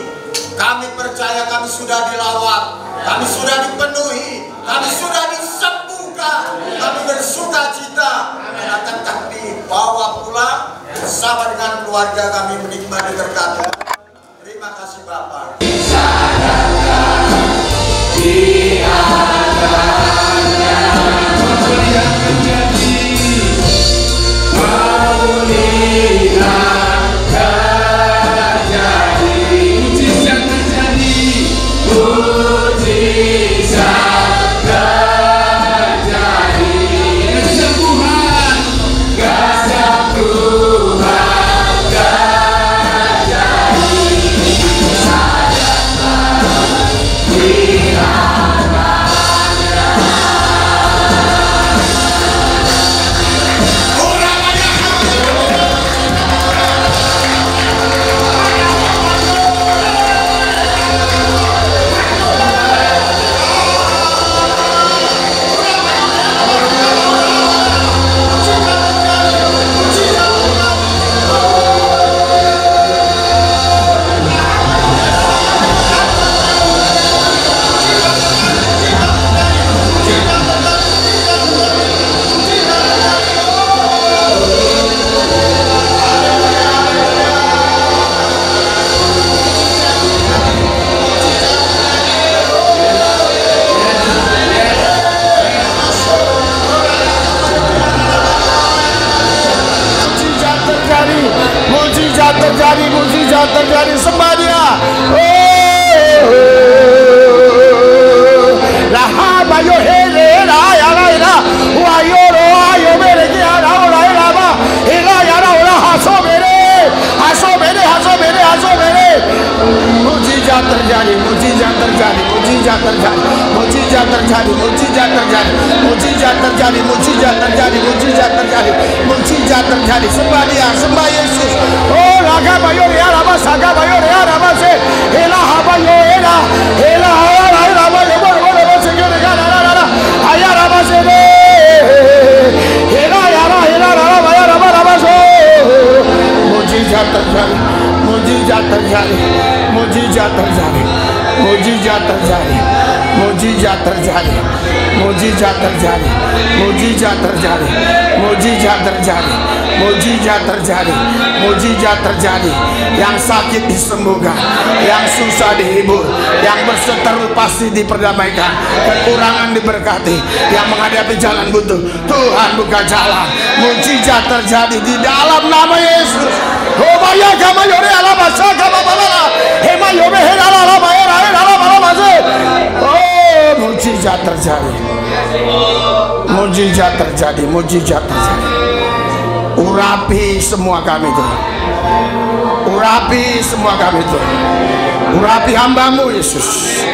Kami percaya kami sudah dilawat, kami sudah dipenuhi, kami sudah disembuhkan, kami bersuka cita. Dan akan kami bawa pulang bersama dengan keluarga kami menikmati berkat. Terima kasih Bapak. Mujizat terjadi, sembah dia. Mujizat terjadi, mujizat terjadi, mujizat terjadi, mujizat terjadi, mujizat terjadi, mujizat terjadi, mujizat terjadi, mujizat terjadi, mujizat terjadi. Sembah dia, sembah Yesus. Oh, laga bayo ya lama, saga bayo ya lama se. Ela habayo ela, ela ela ela bayo bayo se gede gada gada. Aya lama se de. Ela ya la ela la bayo lama lama se. Mujizat terjadi, mujizat terjadi. Mujizat terjadi, mujizat terjadi, mujizat terjadi, mujizat terjadi, mujizat terjadi, mujizat terjadi, mujizat terjadi, mujizat terjadi. Yang sakit disembuhkan, yang susah dihibur, yang berseteru pasti diperdamaikan, kekurangan diberkati, yang menghadapi jalan buntu Tuhan buka jalan. Mujizat terjadi di dalam nama Yesus. Oh baya kama yore ala basa kama balala. Hema yore helala ala bayara helala bala basa. Oh mujizat terjadi. Mujizat terjadi, mujizat terjadi. Urapi semua kami Tuhan. Urapi semua kami Tuhan. Urapi hambamu Yesus.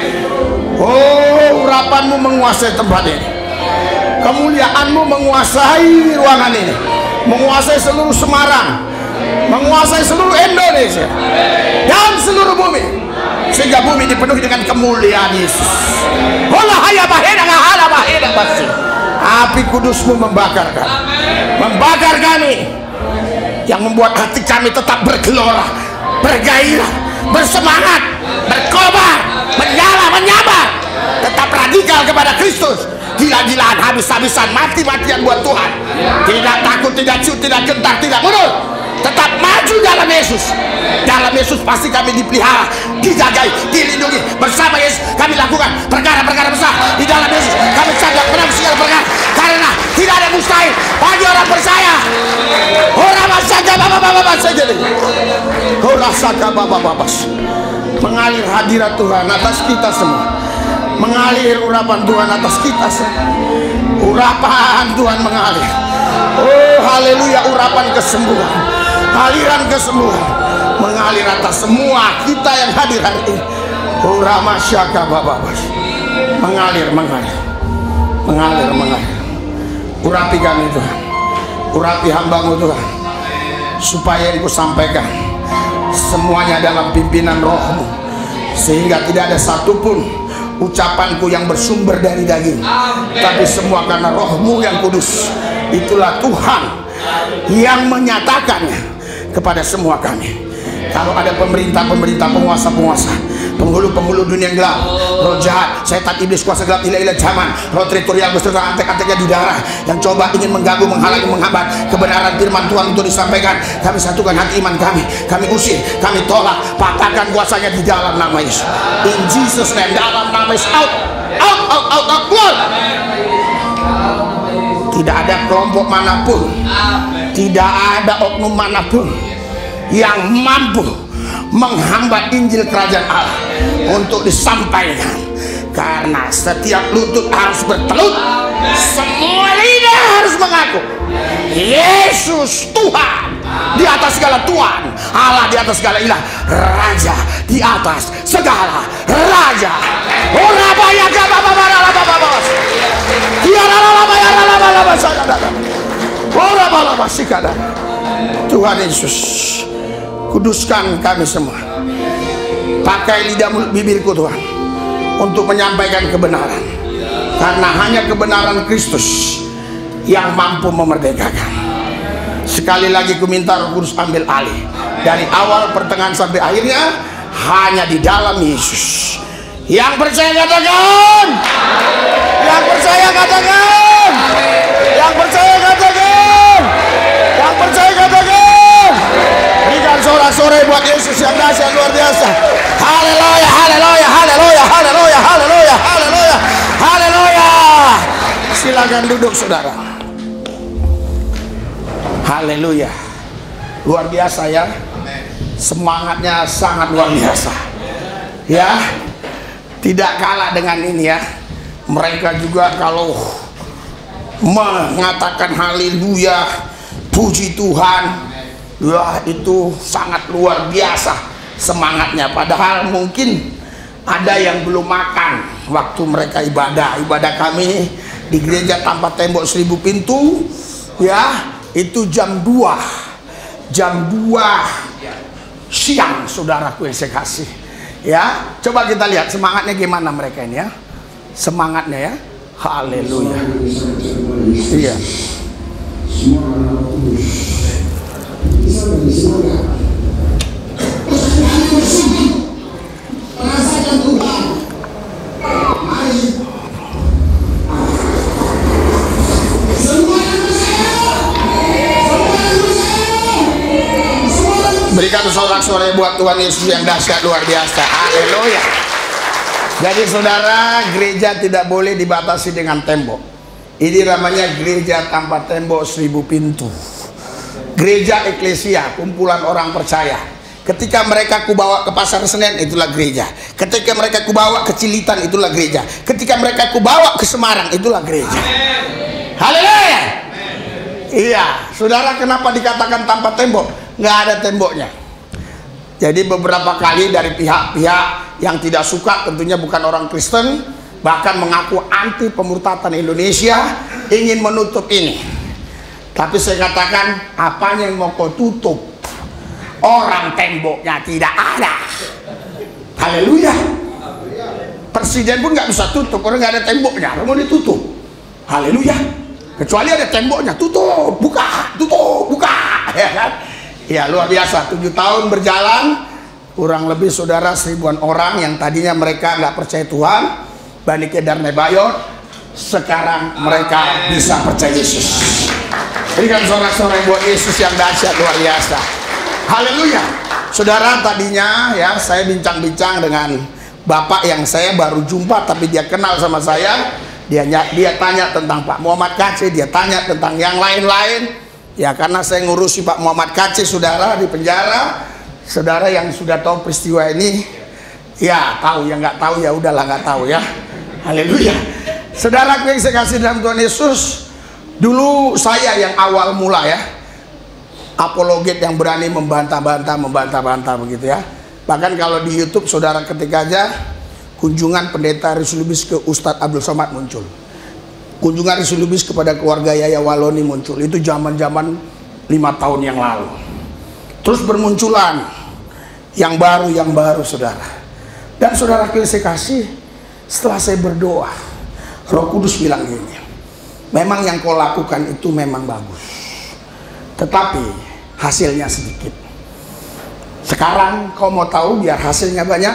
Oh urapanmu menguasai tempat ini. Kemuliaanmu menguasai ruangan ini. Menguasai seluruh Semarang, menguasai seluruh Indonesia dan seluruh bumi, sehingga bumi dipenuhi dengan kemuliaan Yesus. Api kudusmu membakar kami, yang membuat hati kami tetap bergelora, bergairah, bersemangat, berkobar, menyala, menyabar, tetap radikal kepada Kristus, gila-gilaan, habis-habisan, mati-matian buat Tuhan, tidak takut, tidak ciut, tidak gentar, tidak mundur, tetap maju dalam Yesus. Dalam Yesus pasti kami dipelihara, dijagai, dilindungi. Bersama Yesus kami lakukan perkara-perkara besar. Di dalam Yesus kami sadar benar segala perkara, karena tidak ada mustahil bagi orang percaya. Orang saja bapak-bapak saja deh. Orang saja bapak-bapak. Mengalir hadirat Tuhan atas kita semua. Mengalir urapan Tuhan atas kita semua. Urapan Tuhan mengalir. Oh haleluya, urapan kesembuhan, aliran kesembuhan mengalir atas semua kita yang hadir hari ini. Oh Ramasyaka Bababas, mengalir, mengalir, mengalir, mengalir. Urapi kami Tuhan, urapi hambamu Tuhan, supaya Engkau sampaikan semuanya dalam pimpinan Roh-Mu, sehingga tidak ada satupun ucapanku yang bersumber dari daging, tapi semua karena Roh-Mu yang kudus. Itulah Tuhan yang menyatakannya kepada semua kami. Kalau ada pemerintah-pemerintah, penguasa-penguasa, penghulu-penghulu dunia yang gelap, roh jahat, setan iblis kuasa gelap, ilah-ilah zaman, roh teritorial beserta antek-anteknya di darah yang coba ingin mengganggu, menghalangi, menghambat kebenaran firman Tuhan untuk disampaikan. Kami satukan hati iman kami usir, kami tolak, patahkan kuasanya di dalam nama Yesus. In Jesus name, dalam nama Yesus, out, keluar. Tidak ada kelompok manapun, tidak ada oknum manapun yang mampu menghambat Injil Kerajaan Allah untuk disampaikan, karena setiap lutut harus bertelut, semua lidah harus mengaku Yesus Tuhan, di atas segala Tuhan, Allah di atas segala ilah, Raja di atas segala Raja. Tuhan Yesus, kuduskan kami semua. Pakai lidah mulut bibirku Tuhan untuk menyampaikan kebenaran, karena hanya kebenaran Kristus yang mampu memerdekakan. Sekali lagi ku minta Roh Kudus ambil alih dari awal, pertengahan sampai akhirnya, hanya di dalam Yesus. Yang percaya katakan, yang percaya katakan, yang percaya katakan, yang percaya katakan. Berikan sorak-sorai buat Yesus yang dahsyat luar biasa. Haleluya, haleluya, haleluya, haleluya, haleluya, haleluya, haleluya. Silakan duduk saudara. Haleluya, luar biasa ya, semangatnya sangat luar biasa ya, tidak kalah dengan ini ya. Mereka juga kalau mengatakan haleluya, puji Tuhan ya, itu sangat luar biasa semangatnya. Padahal mungkin ada yang belum makan waktu mereka ibadah kami di gereja tanpa tembok 1000 pintu ya, itu jam 2 siang saudaraku yang saya kasih ya. Coba kita lihat semangatnya gimana mereka ini ya, semangatnya ya. Haleluya. Iya. Berikan sorak-sorai buat Tuhan Yesus yang dahsyat luar biasa. Haleluya. Jadi saudara, gereja tidak boleh dibatasi dengan tembok. Ini namanya gereja tanpa tembok 1000 pintu. Gereja eklesia, kumpulan orang percaya. Ketika mereka kubawa ke Pasar Senen, itulah gereja. Ketika mereka kubawa ke Cilitan, itulah gereja. Ketika mereka kubawa ke Semarang, itulah gereja. Haleluya. Iya, saudara, kenapa dikatakan tanpa tembok? Nggak ada temboknya. Jadi beberapa kali dari pihak-pihak yang tidak suka, tentunya bukan orang Kristen, bahkan mengaku anti pemurtatan Indonesia, ingin menutup ini. Tapi saya katakan, apanya yang mau kau tutup? Orang temboknya tidak ada. Haleluya. Presiden pun nggak bisa tutup, orang nggak ada temboknya, mau ditutup. Haleluya. Kecuali ada temboknya, tutup, buka, ya kan? Ya luar biasa. 7 tahun berjalan, kurang lebih saudara 1000-an orang yang tadinya mereka nggak percaya Tuhan, Bani Kedar Nebayot, sekarang mereka bisa percaya Yesus. Berikan sorak-sorai buat Yesus yang dahsyat luar biasa. Haleluya. Saudara, tadinya ya saya bincang-bincang dengan bapak yang saya baru jumpa, tapi dia kenal sama saya. Dia tanya tentang Pak Muhammad Kacih, dia tanya tentang yang lain-lain. Ya karena saya ngurusi Pak Muhammad Kacih saudara di penjara. Saudara yang sudah tahu peristiwa ini ya tahu, yang nggak tahu ya udahlah nggak tahu ya. Haleluya. Saudara yang saya kasih dalam Tuhan Yesus, dulu saya yang awal mula ya, apologet yang berani membantah begitu ya. Bahkan kalau di YouTube saudara ketik aja kunjungan pendeta Risu Lubis ke Ustadz Abdul Somad muncul. Kunjungan Risu Lubis kepada keluarga Yaya Waloni muncul. Itu zaman-zaman 5 tahun yang lalu. Terus bermunculan yang baru saudara. Dan saudara saya kasih, setelah saya berdoa, Roh Kudus bilang gini, memang yang kau lakukan itu memang bagus, tetapi hasilnya sedikit. Sekarang kau mau tahu biar hasilnya banyak,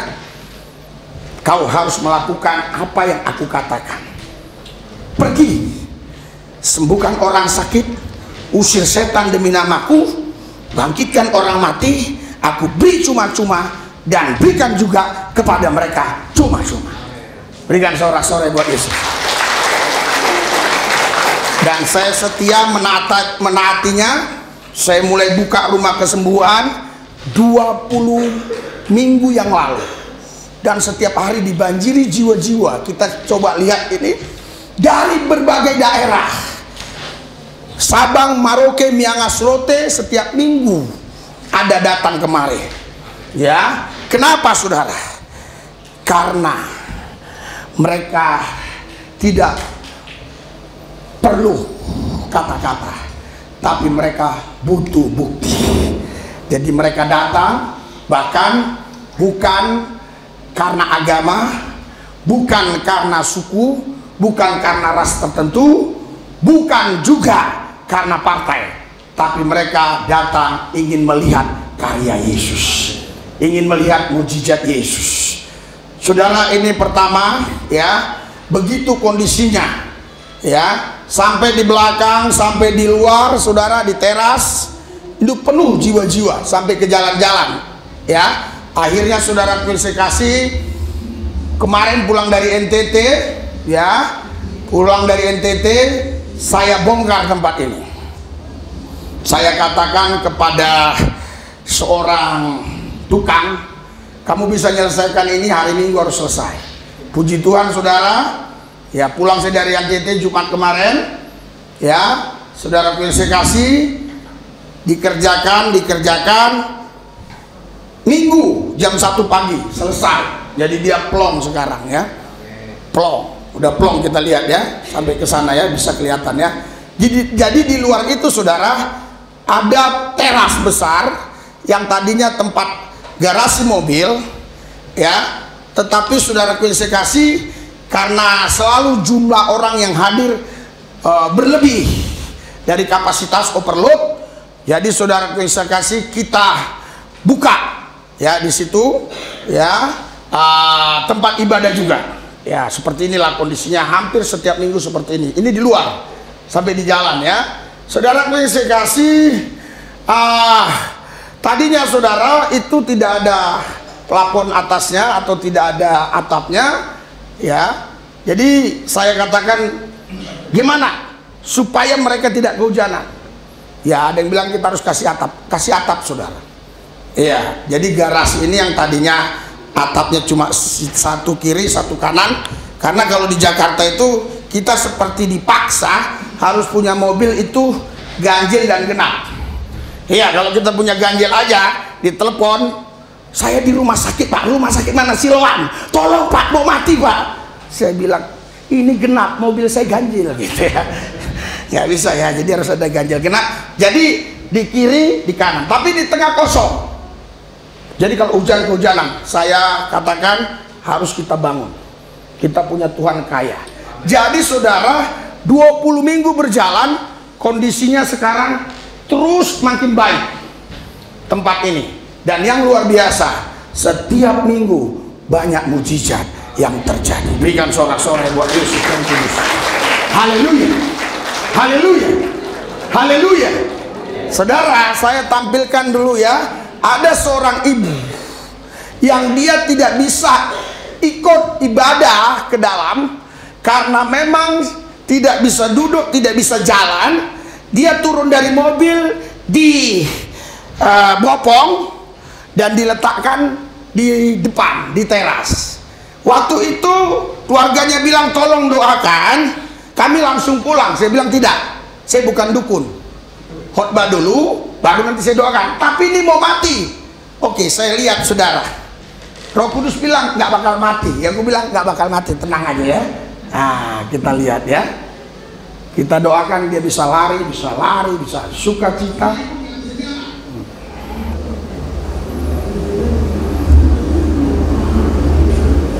kau harus melakukan apa yang aku katakan. Pergi, sembuhkan orang sakit, usir setan demi namaku, bangkitkan orang mati, aku beri cuma-cuma, dan berikan juga kepada mereka cuma-cuma. Berikan sorak-sorai buat Yesus. Dan saya setia menaatinya. Saya mulai buka rumah kesembuhan 20 minggu yang lalu, dan setiap hari dibanjiri jiwa-jiwa. Kita coba lihat ini dari berbagai daerah, Sabang, Merauke, Miangas, Rote, setiap minggu ada datang kemari. Ya, kenapa saudara? Karena mereka tidak perlu kata-kata, tapi mereka butuh bukti. Jadi mereka datang, bahkan bukan karena agama, bukan karena suku, bukan karena ras tertentu, bukan juga karena partai, tapi mereka datang ingin melihat karya Yesus, ingin melihat mujizat Yesus. Saudara, ini pertama ya, begitu kondisinya ya. Sampai di belakang, sampai di luar, saudara, di teras itu penuh jiwa-jiwa sampai ke jalan-jalan ya. Akhirnya saudara saya kasih kemarin pulang dari NTT ya, pulang dari NTT saya bongkar tempat ini. Saya katakan kepada seorang tukang, kamu bisa menyelesaikan ini hari Minggu harus selesai. Puji Tuhan saudara. Ya, pulang saya dari NTT Jumat kemarin ya, saudara saya kasih dikerjakan Minggu jam 1 pagi selesai. Jadi dia plong sekarang ya, plong, udah plong, kita lihat ya, sampai ke sana ya, bisa kelihatan ya. Jadi di luar itu saudara ada teras besar yang tadinya tempat garasi mobil ya, tetapi saudara saya kasih karena selalu jumlah orang yang hadir berlebih dari kapasitas overload, jadi saudara saya kasih kita buka ya di situ ya, tempat ibadah juga ya. Seperti inilah kondisinya hampir setiap minggu seperti ini. Ini di luar sampai di jalan ya. Saudara saya kasih tadinya saudara itu tidak ada plafon atasnya atau tidak ada atapnya ya. Jadi saya katakan gimana supaya mereka tidak kehujanan ya. Ada yang bilang kita harus kasih atap saudara. Iya, jadi garasi ini yang tadinya atapnya cuma satu kiri satu kanan, karena kalau di Jakarta itu kita seperti dipaksa harus punya mobil itu ganjil dan genap. Iya, kalau kita punya ganjil aja ditelepon, saya di rumah sakit pak. Rumah sakit mana? Siloam. Tolong pak, mau mati pak. Saya bilang ini genap, mobil saya ganjil gitu ya. Nggak bisa ya, jadi harus ada ganjil genap. Jadi di kiri di kanan, tapi di tengah kosong. Jadi kalau hujan-hujanan, saya katakan harus kita bangun. Kita punya Tuhan kaya. Jadi saudara, 20 minggu berjalan, kondisinya sekarang terus makin baik tempat ini. Dan yang luar biasa, setiap minggu banyak mujizat yang terjadi. Berikan sorak-sorai buat Yesus yang kudus. Haleluya, haleluya, haleluya. Saudara, saya tampilkan dulu ya. Ada seorang ibu yang dia tidak bisa ikut ibadah ke dalam karena memang tidak bisa duduk, tidak bisa jalan. Dia turun dari mobil di bopong dan diletakkan di depan, di teras. Waktu itu keluarganya bilang tolong doakan, kami langsung pulang. Saya bilang tidak, saya bukan dukun, khotbah dulu baru nanti saya doakan. Tapi ini mau mati. Oke, saya lihat saudara, Roh Kudus bilang nggak bakal mati. Ya aku bilang nggak bakal mati, tenang aja ya. Nah, kita lihat ya, kita doakan dia bisa lari, bisa sukacita.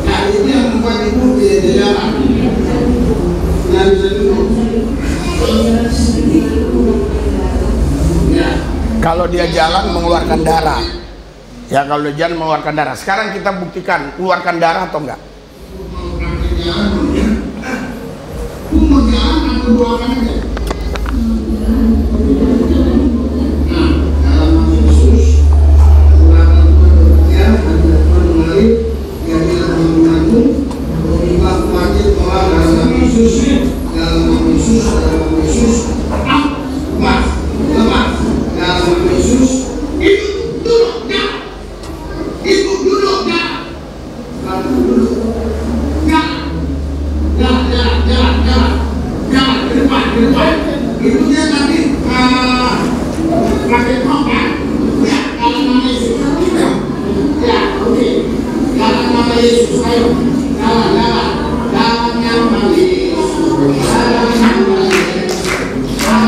Nah, ini yang membuat ibu di jalan nggak bisa duduk. Kalau dia jalan mengeluarkan darah, ya kalau dia jalan mengeluarkan darah. Sekarang kita buktikan keluarkan darah atau enggak.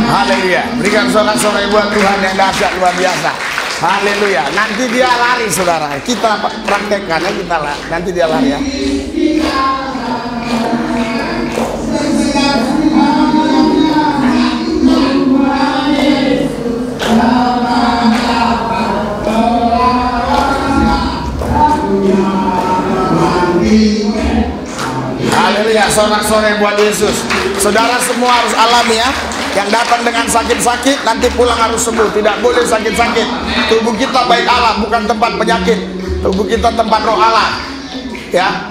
Haleluya. Berikan sorak-sorai buat Tuhan yang dahsyat luar biasa. Haleluya. Nanti dia lari, saudara. Kita praktekkan ya, nanti dia lari ya. Haleluya, sorak-sorai buat Yesus. Saudara semua harus alami ya. Yang datang dengan sakit-sakit nanti pulang harus sembuh. Tidak boleh sakit-sakit. Tubuh kita bait Allah, bukan tempat penyakit. Tubuh kita tempat roh Allah. Ya.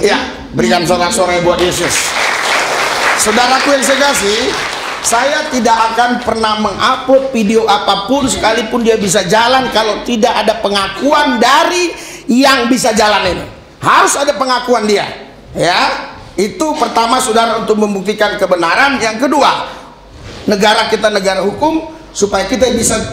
Ya, berikan sorak-sorai buat Yesus. Saudaraku yang saya kasih, saya tidak akan pernah mengupload video apapun sekalipun dia bisa jalan kalau tidak ada pengakuan dari yang bisa jalan ini. Harus ada pengakuan dia. Ya, itu pertama saudara untuk membuktikan kebenaran. Yang kedua, negara kita negara hukum, supaya kita bisa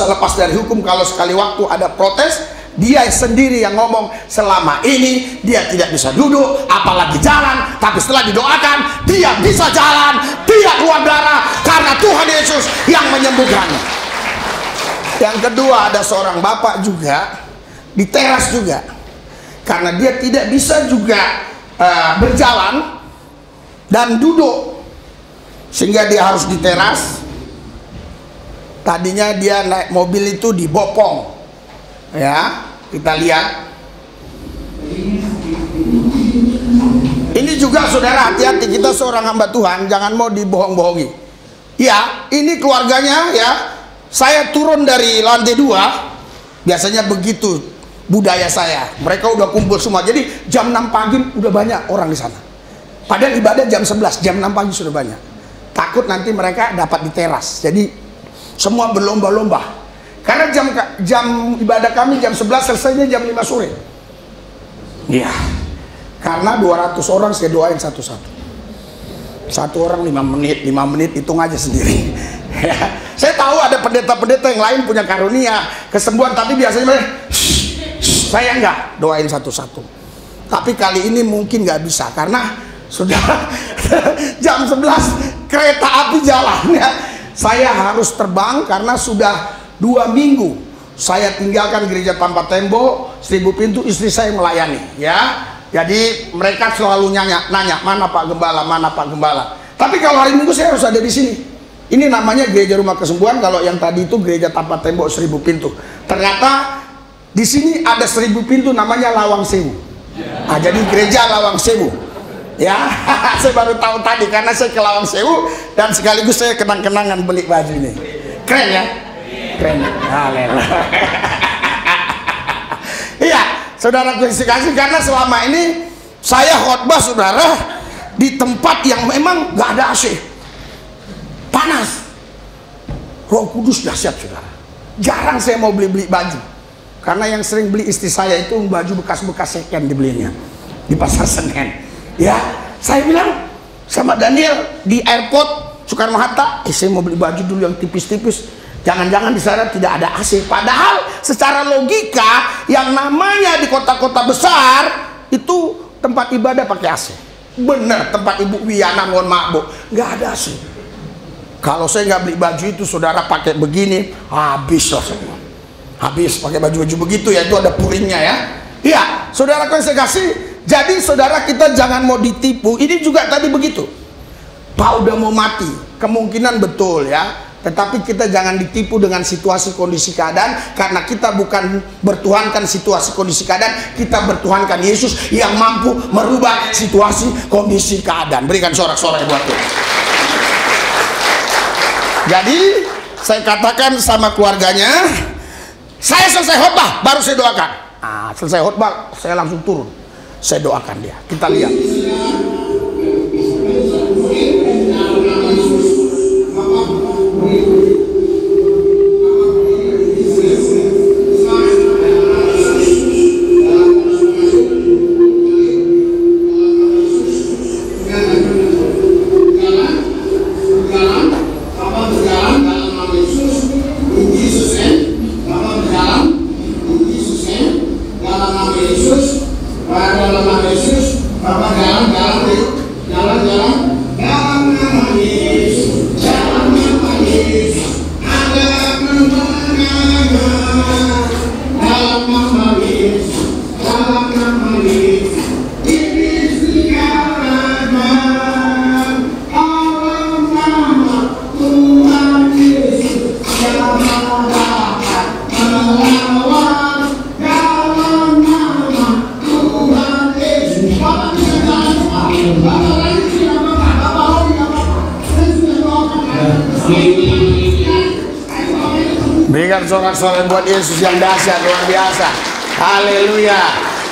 lepas dari hukum. Kalau sekali waktu ada protes, dia sendiri yang ngomong selama ini dia tidak bisa duduk apalagi jalan, tapi setelah didoakan dia bisa jalan, dia keluar darah karena Tuhan Yesus yang menyembuhkannya. Yang kedua, ada seorang bapak juga di teras juga karena dia tidak bisa juga berjalan dan duduk sehingga dia harus di teras. Tadinya dia naik mobil itu dibopong. Ya, kita lihat. Ini juga saudara, hati-hati, kita seorang hamba Tuhan, jangan mau dibohong-bohongi. Ya, ini keluarganya ya. Saya turun dari lantai 2. Biasanya begitu budaya saya. Mereka udah kumpul semua. Jadi jam 6 pagi udah banyak orang di sana. Padahal ibadah jam 11, jam 6 pagi sudah banyak. Takut nanti mereka dapat di teras. Jadi semua berlomba-lomba. Karena jam ibadah kami jam 11, selesainya jam 5 sore. Iya. Karena 200 orang saya doain satu-satu. Satu orang 5 menit, 5 menit hitung aja sendiri. Saya tahu ada pendeta-pendeta yang lain punya karunia kesembuhan, tapi biasanya saya enggak doain satu-satu. Tapi kali ini mungkin nggak bisa karena sudah jam 11 kereta api jalan ya. Saya harus terbang karena sudah 2 minggu saya tinggalkan gereja tanpa tembok 1000 pintu, istri saya melayani ya. Jadi mereka selalu nanya mana Pak Gembala, mana Pak Gembala. Tapi kalau hari Minggu saya harus ada di sini. Ini namanya gereja rumah kesembuhan. Kalau yang tadi itu gereja tanpa tembok 1000 pintu. Ternyata di sini ada 1000 pintu namanya Lawang Sewu. Nah, jadi gereja Lawang Sewu. Ya, saya baru tahu tadi karena saya ke Lawang Sewu dan sekaligus saya kenang-kenangan beli baju ini. Keren ya? Keren. Haleluya. Iya, saudara kasih, karena selama ini saya khotbah saudara di tempat yang memang nggak ada AC, panas. Roh Kudus dahsyat saudara. Jarang saya mau beli baju karena yang sering beli istri saya itu baju bekas-bekas second dibelinya di pasar Senen. Ya, saya bilang sama Daniel di airport Soekarno Hatta, saya mau beli baju dulu yang tipis-tipis. Jangan-jangan di sana tidak ada AC. Padahal secara logika yang namanya di kota-kota besar itu tempat ibadah pakai AC. Bener, tempat Ibu Wiyana, mohon maaf Bu, nggak ada AC. Kalau saya nggak beli baju itu, saudara pakai begini, habis lah semua. Habis pakai baju-baju begitu ya, itu ada puringnya ya. Iya, saudara, kalau saya kasih. Jadi saudara, kita jangan mau ditipu. Ini juga tadi begitu. Pak udah mau mati, kemungkinan betul ya. Tetapi kita jangan ditipu dengan situasi kondisi keadaan, karena kita bukan bertuhankan situasi kondisi keadaan, kita bertuhankan Yesus yang mampu merubah situasi kondisi keadaan. Berikan sorak-sorai buat Tuhan. Jadi saya katakan sama keluarganya, saya selesai khotbah baru saya doakan. Selesai khotbah saya langsung turun, saya doakan dia. Kita lihat. Berikan sorak-sorai buat Yesus yang dahsyat, luar biasa. Haleluya.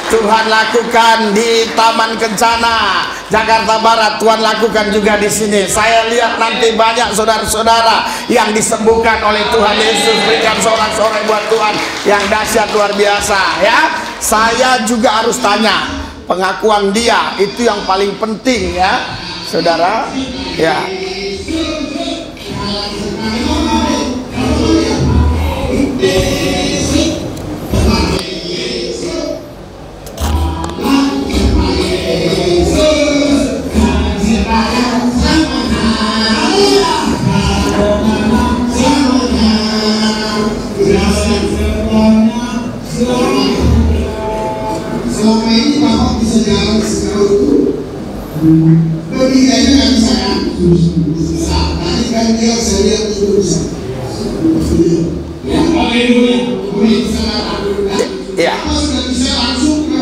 Tuhan lakukan di Taman Kencana Jakarta Barat, Tuhan lakukan juga di sini. Saya lihat nanti banyak saudara-saudara yang disembuhkan oleh Tuhan Yesus. Berikan sorak-sorai buat Tuhan yang dahsyat, luar biasa ya. Saya juga harus tanya, pengakuan dia itu yang paling penting ya, saudara ya. Selama ini Bapak bisa jalan segala itu, berpikirnya nggak bisa kan? Bisa. Tadi kan dia saya lihat itu bisa. Ya, haleluya. Boleh bisa lakukan. Ya. Bapak sudah bisa langsung ke.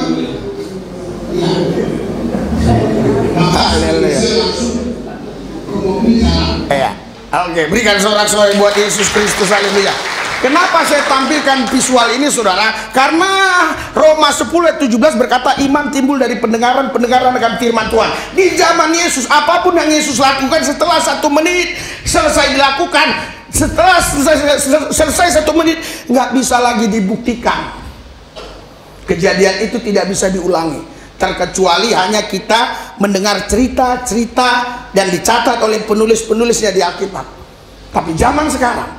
Ya. Bapak sudah bisa langsung ke mobil jalan. Ya. Oke, berikan sorak-sorai buat Yesus Kristus, haleluya. Kenapa saya tampilkan visual ini, saudara? Karena Roma 10 ayat 17 berkata iman timbul dari pendengaran akan firman Tuhan. Di zaman Yesus, apapun yang Yesus lakukan setelah 1 menit selesai dilakukan, setelah selesai 1 menit nggak bisa lagi dibuktikan. Kejadian itu tidak bisa diulangi, terkecuali hanya kita mendengar cerita-cerita dan dicatat oleh penulis-penulisnya di Alkitab. Tapi zaman sekarang,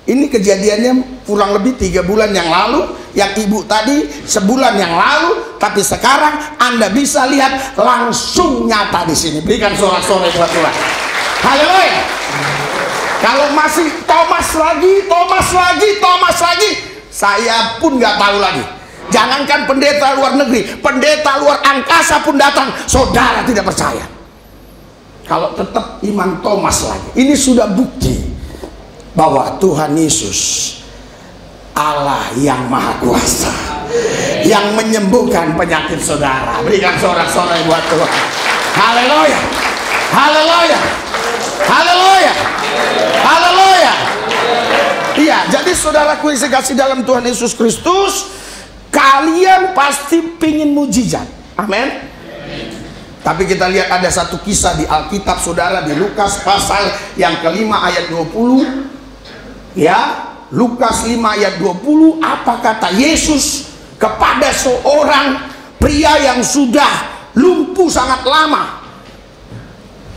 ini kejadiannya kurang lebih 3 bulan yang lalu, yang ibu tadi sebulan yang lalu, tapi sekarang Anda bisa lihat langsung nyata di sini. Berikan sorak-sorai buat Tuhan. Haleluya. Kalau masih Thomas lagi, saya pun nggak tahu lagi. Jangankan pendeta luar negeri, pendeta luar angkasa pun datang, saudara tidak percaya. Kalau tetap iman Thomas lagi, ini sudah bukti bahwa Tuhan Yesus Allah yang Maha Kuasa, yang menyembuhkan penyakit saudara. Berikan sorak-sorai buat Tuhan. Haleluya, haleluya, haleluya, haleluya. Iya, jadi saudaraku yang saya kasih dalam Tuhan Yesus Kristus, kalian pasti pingin mujizat. Amin. Tapi kita lihat ada satu kisah di Alkitab, saudara, di Lukas pasal yang kelima ayat 20. Ya, Lukas 5 ayat 20, apa kata Yesus kepada seorang pria yang sudah lumpuh sangat lama?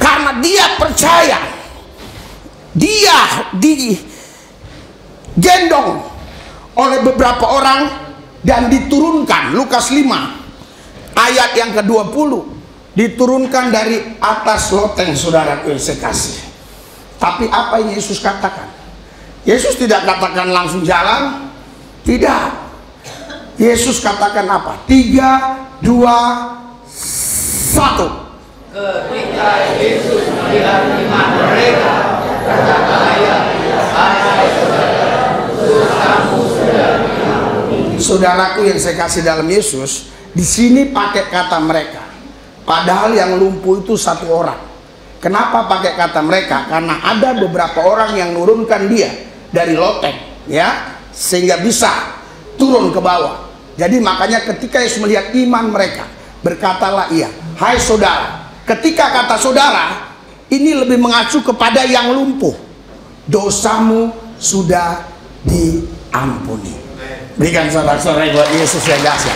Karena dia percaya, dia digendong oleh beberapa orang dan diturunkan. Lukas 5 ayat yang ke-20, diturunkan dari atas loteng, saudara yang saya kasih. Tapi apa yang Yesus katakan? Yesus tidak katakan langsung jalan, tidak. Yesus katakan apa? 3, 2, 1. Ketika Yesus Saudaraku yang saya kasih dalam Yesus, di sini pakai kata mereka. Padahal yang lumpuh itu satu orang. Kenapa pakai kata mereka? Karena ada beberapa orang yang nurunkan dia dari loteng, ya, sehingga bisa turun ke bawah. Jadi makanya ketika Yesus melihat iman mereka, berkatalah ia, hai saudara. Ketika kata saudara, ini lebih mengacu kepada yang lumpuh. Dosamu sudah diampuni. Berikan sorak-sorai buat Yesus yang dahsyat.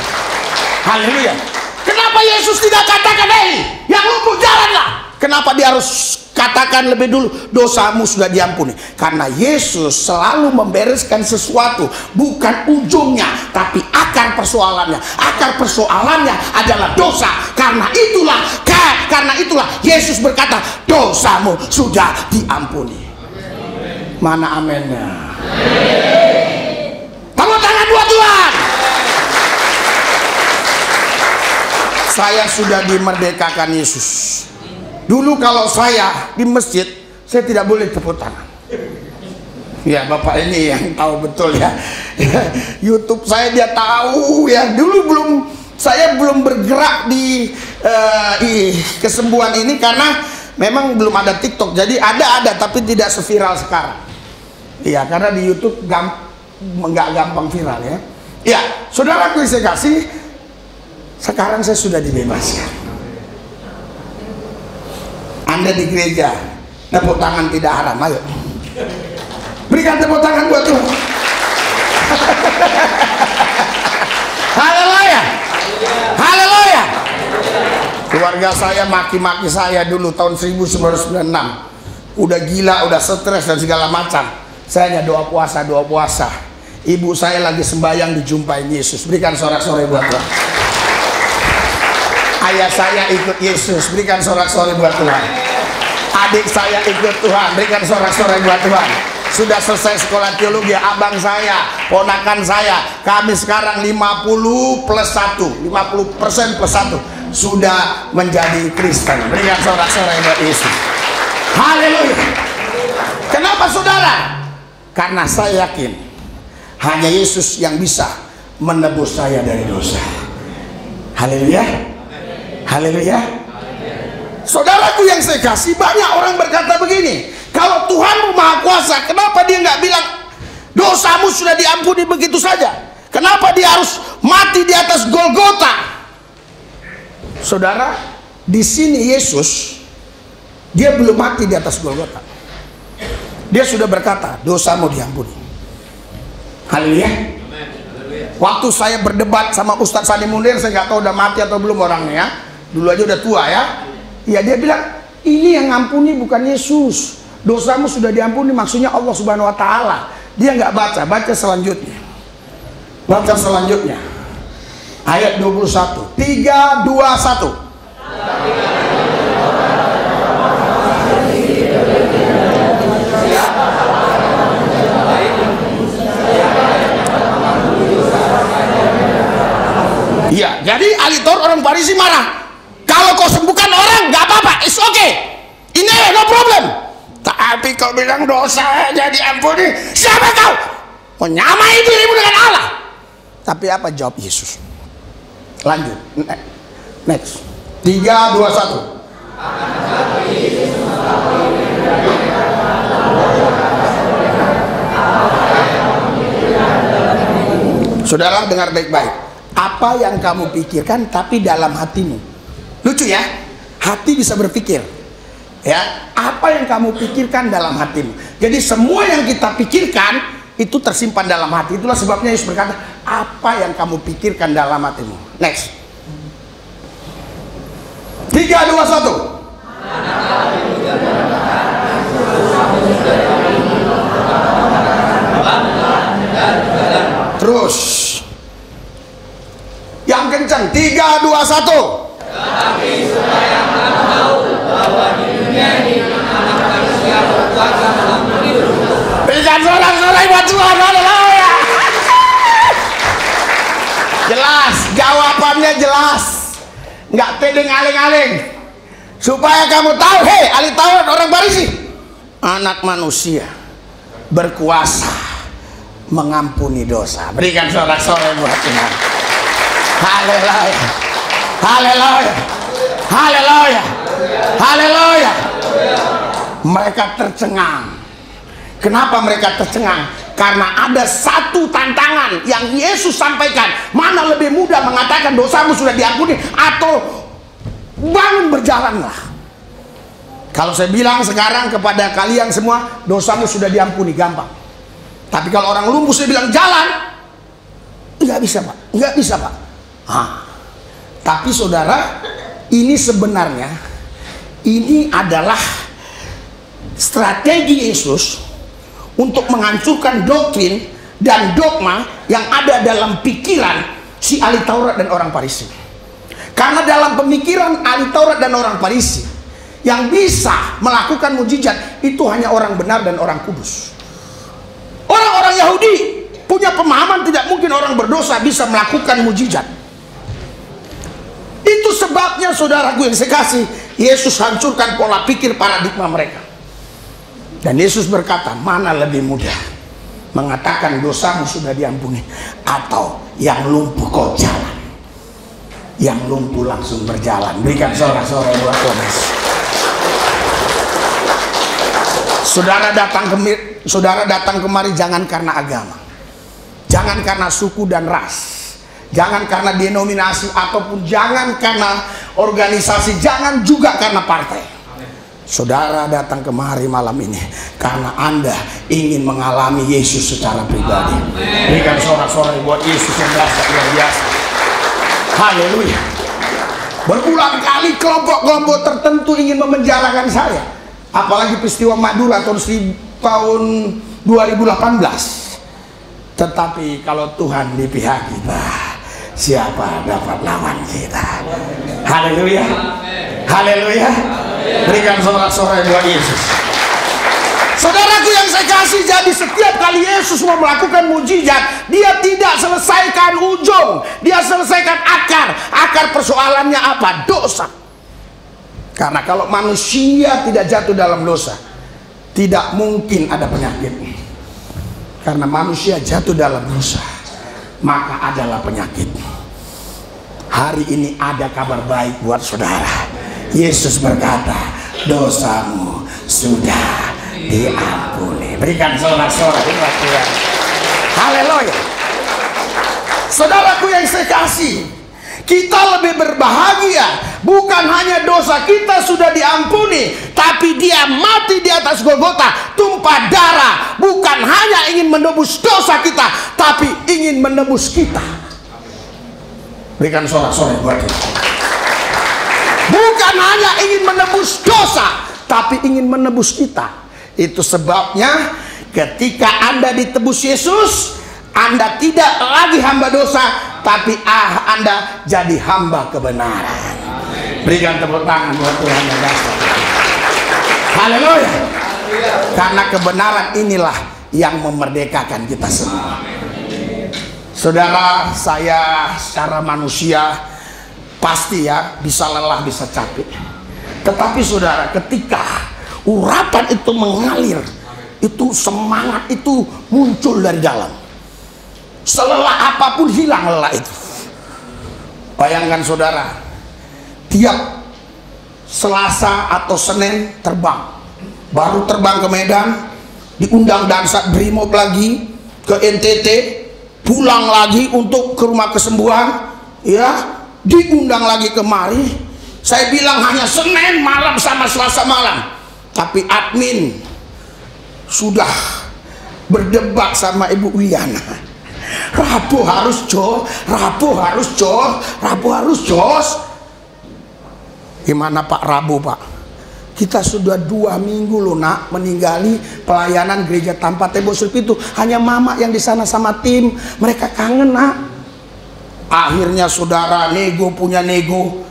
Haleluya. Kenapa Yesus tidak katakan, hei, yang lumpuh jalanlah? Kenapa dia harus katakan lebih dulu, dosamu sudah diampuni? Karena Yesus selalu membereskan sesuatu, bukan ujungnya, tapi akar persoalannya. Akar persoalannya adalah dosa. Karena itulah Yesus berkata, dosamu sudah diampuni. Mana amennya? Tepuk tangan buat Tuhan. Saya sudah dimerdekakan Yesus. Dulu kalau saya di masjid, saya tidak boleh tepuk tangan. Ya, Bapak ini yang tahu betul ya. YouTube saya dia tahu ya. Dulu saya belum bergerak di kesembuhan ini karena memang belum ada TikTok. Jadi ada tapi tidak seviral sekarang. Iya, karena di YouTube nggak gampang viral ya. Ya, saudaraku yang saya kasih, sekarang saya sudah dibebaskan. Anda di gereja, tepuk tangan tidak haram, ayo. Berikan tepuk tangan buat Tuhan. Haleluya. Haleluya. Keluarga saya maki-maki saya dulu tahun 1996. Udah gila, udah stres dan segala macam. Saya hanya doa puasa. Ibu saya lagi sembahyang dijumpai Yesus. Berikan sorak-sorai buat Tuhan. Ayah saya ikut Yesus. Berikan sorak-sorai buat Tuhan. Adik saya ikut Tuhan. Berikan sorak-sorai buat Tuhan. Sudah selesai sekolah teologi, abang saya, ponakan saya. Kami sekarang 50 plus 1, 50% plus 1 sudah menjadi Kristen. Berikan sorak-sorai buat Yesus. Haleluya. Kenapa saudara? Karena saya yakin hanya Yesus yang bisa menebus saya dari dosa. Haleluya. Haleluya. Saudaraku yang saya kasih, banyak orang berkata begini, kalau Tuhanmu Maha Kuasa, kenapa dia nggak bilang dosamu sudah diampuni begitu saja? Kenapa dia harus mati di atas Golgota? Saudara, di sini Yesus dia belum mati di atas Golgota. Dia sudah berkata, dosamu diampuni. Haleluya. Waktu saya berdebat sama Ustadz Sani Munir, saya nggak tahu udah mati atau belum orangnya. Dulu aja udah tua ya. Ya dia bilang, ini yang ngampuni bukan Yesus. Dosamu sudah diampuni, maksudnya Allah Subhanahu Wa Taala. Dia nggak baca selanjutnya. Baca selanjutnya. Ayat 21. 3, 2, 1. Iya, jadi Alitor orang Farisi marah. Kalau kau sembuhkan orang, nggak apa-apa, it's okay. Ini no problem. Tapi kau bilang dosa jadi ampuni, siapa kau? Menyamai dirimu dengan Allah. Tapi apa jawab Yesus? Lanjut. Next. 3, 2, 1. Saudara dengar baik-baik. Apa yang kamu pikirkan tapi dalam hatimu. Lucu ya, hati bisa berpikir ya, apa yang kamu pikirkan dalam hatimu. Jadi semua yang kita pikirkan itu tersimpan dalam hati. Itulah sebabnya Yesus berkata, apa yang kamu pikirkan dalam hatimu. Next. 3, 2, 1. Terus yang kencang. 3, 2, 1. Tapi supaya kamu tahu bahwa di dunia ini anak manusia berkuasa dalam hidup. Berikan sorak-sorai buat Tuhan. Haleluya. Jelas, jawabannya jelas. Nggak pede ngaling-ngaling. Supaya kamu tahu, hei, Ali tahu Anak manusia berkuasa mengampuni dosa. Berikan sorak-sorai buat Tuhan. Haleluya. Haleluya. Haleluya. Haleluya. Mereka tercengang. Kenapa mereka tercengang? Karena ada satu tantangan yang Yesus sampaikan. Mana lebih mudah mengatakan dosamu sudah diampuni atau bangun berjalanlah. Kalau saya bilang sekarang kepada kalian semua, dosamu sudah diampuni, gampang. Tapi kalau orang lumpuh saya bilang jalan, nggak bisa Pak, nggak bisa Pak. Tapi saudara, ini sebenarnya ini adalah strategi Yesus untuk menghancurkan doktrin dan dogma yang ada dalam pikiran si ahli Taurat dan orang Farisi. Karena dalam pemikiran ahli Taurat dan orang Farisi, yang bisa melakukan mujizat itu hanya orang benar dan orang kudus. Orang-orang Yahudi punya pemahaman tidak mungkin orang berdosa bisa melakukan mujizat. Itu sebabnya saudaraku yang saya kasih, Yesus hancurkan pola pikir paradigma mereka. Dan Yesus berkata, mana lebih mudah mengatakan dosamu sudah diampuni atau yang lumpuh kau jalan, yang lumpuh langsung berjalan. Berikan sorak-sorai buat Tuhan. Saudara datang kemari jangan karena agama, jangan karena suku dan ras, jangan karena denominasi, ataupun jangan karena organisasi, jangan juga karena partai. Saudara datang kemari malam ini karena Anda ingin mengalami Yesus secara pribadi. Berikan sorak-sorai buat Yesus yang luar biasa. Haleluya. Berulang kali kelompok-kelompok tertentu ingin memenjarakan saya. Apalagi peristiwa Madura tahun 2018. Tetapi kalau Tuhan di pihak kita, siapa dapat lawan kita? Haleluya. Haleluya. Berikan sorak-sorai buat Yesus. Saudaraku yang saya kasih, jadi setiap kali Yesus mau melakukan mujizat, dia tidak selesaikan ujung, dia selesaikan akar. Akar persoalannya apa? Dosa. Karena kalau manusia tidak jatuh dalam dosa, tidak mungkin ada penyakit. Karena manusia jatuh dalam dosa, maka adalah penyakit. Hari ini ada kabar baik buat saudara. Yesus berkata, dosamu sudah diampuni. Berikan sorak-sorai buat Tuhan. Haleluya. Saudaraku yang saya kasih, kita lebih berbahagia. Bukan hanya dosa kita sudah diampuni, tapi dia mati di atas Golgota, tumpah darah. Bukan hanya ingin menebus dosa kita, tapi ingin menebus kita. Berikan sorak-sorai buat kita. Bukan hanya ingin menebus dosa, tapi ingin menebus kita. Itu sebabnya ketika Anda ditebus Yesus, Anda tidak lagi hamba dosa, tapi Anda jadi hamba kebenaran. Berikan tepuk tangan buat Tuhan yang dasar. Haleluya. Karena kebenaran inilah yang memerdekakan kita semua. Saudara, saya secara manusia pasti ya bisa lelah, bisa capek. Tetapi saudara, ketika urapan itu mengalir, itu semangat itu muncul dari dalam. Selelah apapun hilang lelah itu. Bayangkan saudara, tiap Selasa atau Senin terbang, baru terbang ke Medan, diundang Dansat Brimob lagi ke NTT, pulang lagi untuk ke rumah kesembuhan, ya, diundang lagi kemari. Saya bilang hanya Senin malam sama Selasa malam, tapi admin sudah berdebat sama Ibu Wiyana. Rabu harus jos, Rabu harus jos, Rabu harus jos. Gimana Pak Rabu Pak? Kita sudah 2 minggu loh nak meninggali pelayanan gereja tanpa tembok itu. Hanya mama yang di sana sama tim, mereka kangen nak. Akhirnya saudara nego punya nego,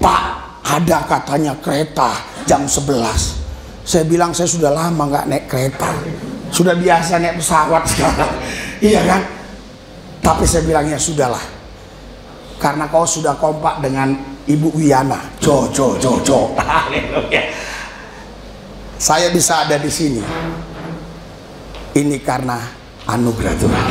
Pak ada katanya kereta jam 11. Saya bilang saya sudah lama nggak naik kereta, sudah biasa naik pesawat sekarang. Iya kan? Tapi saya bilang ya sudahlah, karena kau sudah kompak dengan Ibu Wiyana. Haleluya. saya bisa ada di sini, ini karena anugerah Tuhan.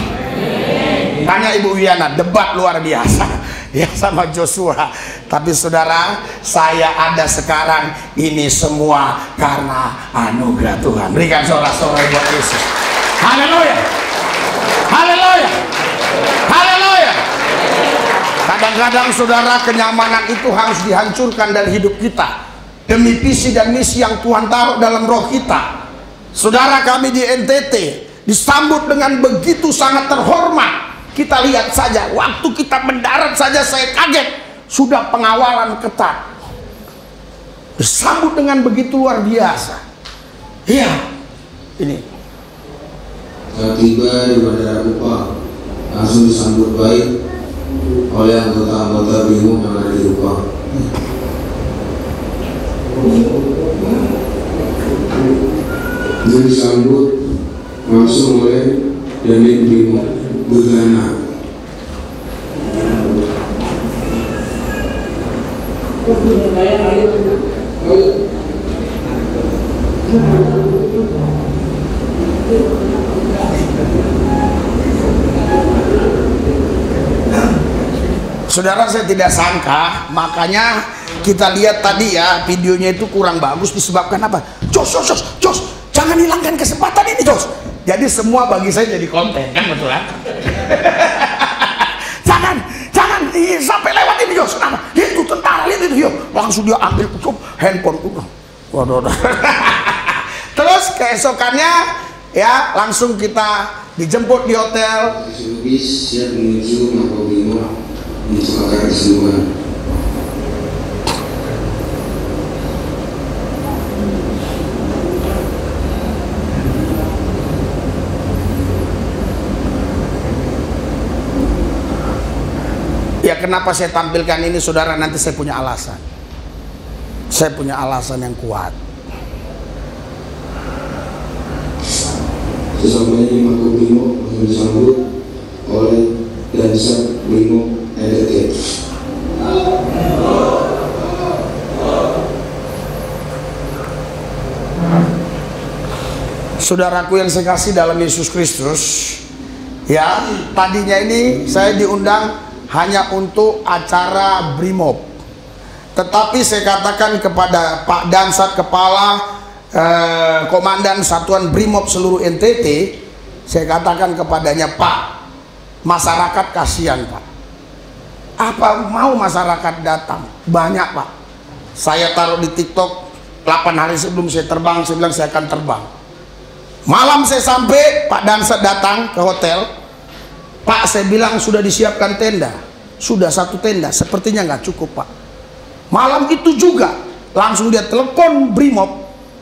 Tanya Ibu Wiana, debat luar biasa ya sama Joshua. Tapi saudara, saya ada sekarang ini semua karena anugerah Tuhan. Berikan sorak-sorai buat Yesus. Haleluya, haleluya, haleluya. Kadang-kadang saudara, kenyamanan itu harus dihancurkan dari hidup kita demi visi dan misi yang Tuhan taruh dalam roh kita. Saudara, kami di NTT disambut dengan begitu sangat terhormat. Kita lihat saja, waktu kita mendarat saja saya kaget, sudah pengawalan ketat, disambut dengan begitu luar biasa. Iya, ini saat tiba di Bandara Kupang, langsung disambut baik oleh anggota-anggota BRIMOB yang ada di Kupang. Dan disambut langsung oleh Danit BRIMOB Gegana. Saudara, saya tidak sangka, makanya kita lihat tadi ya, videonya itu kurang bagus disebabkan apa? Jos, jangan hilangkan kesempatan ini, Jos. Jadi semua bagi saya jadi konten, kan betul kan? jangan sampai lewat ini, Jos. Itu tentara, lihat itu, langsung dia ambil handphone. Waduh. Terus keesokannya ya langsung kita dijemput di hotel. Bis siap menuju Makobrimob di Cipakar Keseluruhan. Ya, kenapa saya tampilkan ini, saudara? Nanti saya punya alasan. Saya punya alasan yang kuat. Sesampainya di Makobrimob langsung disambut oleh Dansat BRIMOB NTT. Saudaraku yang saya kasih dalam Yesus Kristus, ya, tadinya ini saya diundang hanya untuk acara BRIMOB, tetapi saya katakan kepada Pak Dansat, Kepala Komandan Satuan BRIMOB seluruh NTT, saya katakan kepadanya, Pak, masyarakat kasihan, Pak. Apa mau masyarakat datang? Banyak, Pak. Saya taruh di TikTok 8 hari sebelum saya terbang, saya bilang saya akan terbang. Malam saya sampai, Pak Dansat datang ke hotel. Pak, saya bilang sudah disiapkan tenda. Sudah 1 tenda, sepertinya nggak cukup, Pak. Malam itu juga langsung dia telepon BRIMOB,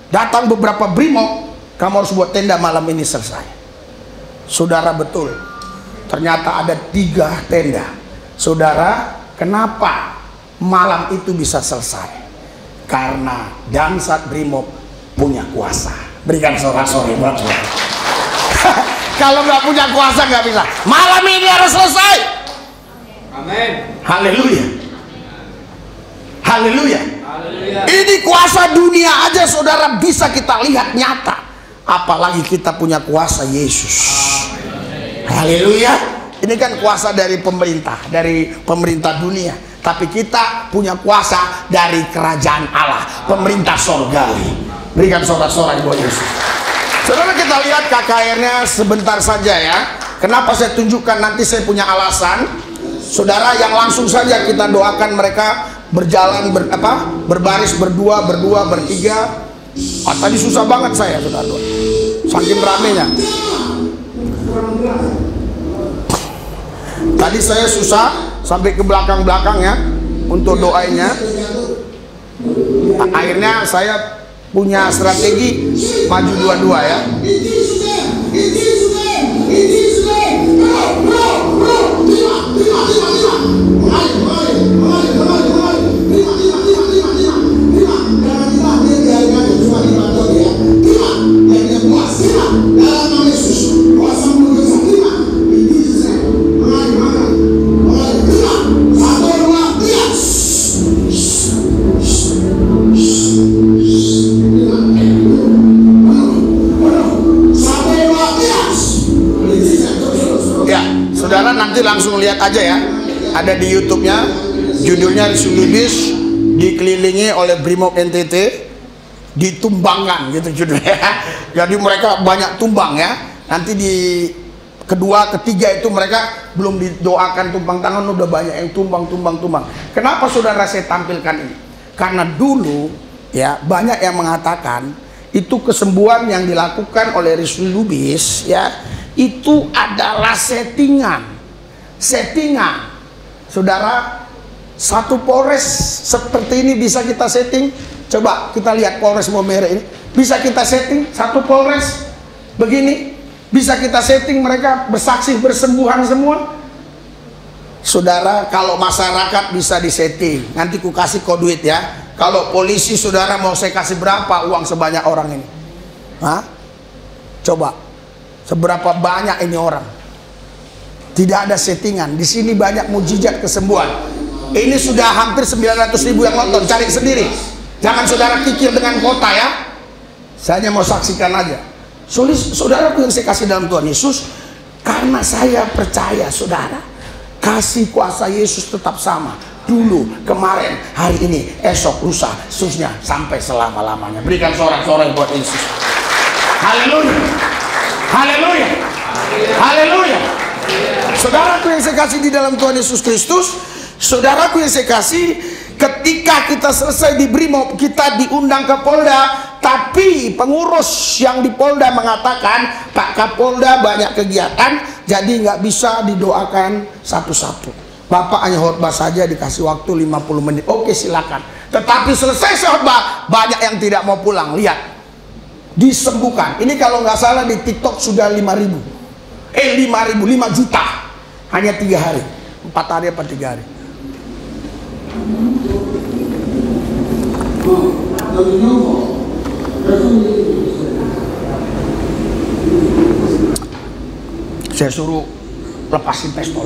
datang beberapa BRIMOB, kamu harus buat tenda malam ini selesai. Saudara, betul, ternyata ada 3 tenda. Saudara, kenapa malam itu bisa selesai? Karena Dansat BRIMOB punya kuasa. Berikan sorak-sorai buat Tuhan. Kalau nggak punya kuasa nggak bisa. Malam ini harus selesai. Amin. Haleluya. Haleluya. Ini kuasa dunia aja, saudara, bisa kita lihat nyata. Apalagi kita punya kuasa Yesus. Haleluya. Ini kan kuasa dari pemerintah dunia. Tapi kita punya kuasa dari kerajaan Allah, pemerintah sorgawi. Berikan sorak-sorai buat Yesus. Saudara, kita lihat KKR-nya sebentar saja ya. Kenapa saya tunjukkan, nanti saya punya alasan. Saudara, yang langsung saja kita doakan mereka berjalan berbaris berdua, bertiga. Tadi susah banget saya, saudara, saking ramenya. Tadi saya susah sampai ke belakang-belakang ya untuk doainya. Akhirnya saya punya strategi maju dua-dua ya. langsung lihat aja ya, ada di YouTube-nya, judulnya Rizky Lubis dikelilingi oleh Brimob NTT, ditumbangkan gitu judulnya. Jadi mereka banyak tumbang ya. Nanti di kedua, ketiga itu mereka belum didoakan tumpang tangan, udah banyak yang tumbang. Kenapa saudara saya tampilkan ini? Karena dulu ya banyak yang mengatakan itu kesembuhan yang dilakukan oleh Rizky Lubis ya itu adalah settingan. Saudara, satu Polres seperti ini bisa kita setting. Coba kita lihat Polres Maumere ini, bisa kita setting satu Polres begini, bisa kita setting mereka bersaksi bersembuhan semua. Saudara, kalau masyarakat bisa disetting, nanti ku kasih kau duit ya. Kalau polisi saudara mau saya kasih berapa uang sebanyak orang ini? Hah? Coba, seberapa banyak ini orang? Tidak ada settingan. Di sini banyak mujizat kesembuhan. Ini sudah hampir 900.000 yang nonton. Cari sendiri. Jangan saudara kikir dengan kota ya. Saya hanya mau saksikan aja. Saudaraku yang saya kasih dalam Tuhan Yesus, karena saya percaya saudara, kasih kuasa Yesus tetap sama. Dulu, kemarin, hari ini, esok, lusa, seterusnya sampai selama-lamanya. Berikan sorak-sorai buat Yesus. Haleluya. Haleluya. Haleluya. Saudaraku yang saya kasih di dalam Tuhan Yesus Kristus, saudaraku yang saya kasih, ketika kita selesai di Brimob, kita diundang ke Polda, tapi pengurus yang di Polda mengatakan Pak Kapolda banyak kegiatan, jadi nggak bisa didoakan satu-satu. Bapak hanya khotbah saja, dikasih waktu 50 menit. Oke, silakan. Tetapi selesai khotbah, banyak yang tidak mau pulang. Lihat, disembuhkan. Ini kalau nggak salah di TikTok sudah 5.000. 5 juta. Hanya 3 hari. 4 hari apa 3 hari. Saya suruh lepasin pistol.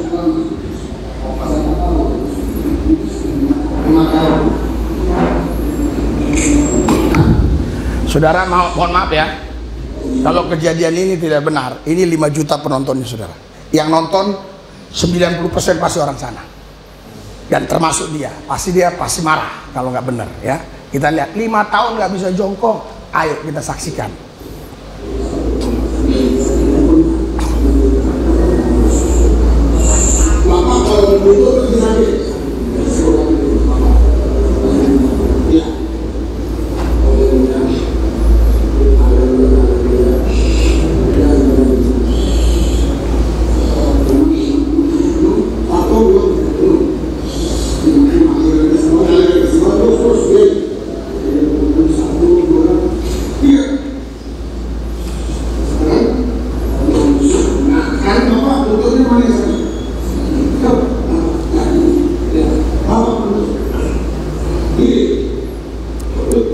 Saudara, mohon maaf ya, kalau kejadian ini tidak benar. Ini 5 juta penontonnya saudara. Yang nonton 90% pasti orang sana, dan termasuk dia pasti marah kalau nggak benar ya. Kita lihat 5 tahun nggak bisa jongkok. Ayo kita saksikan.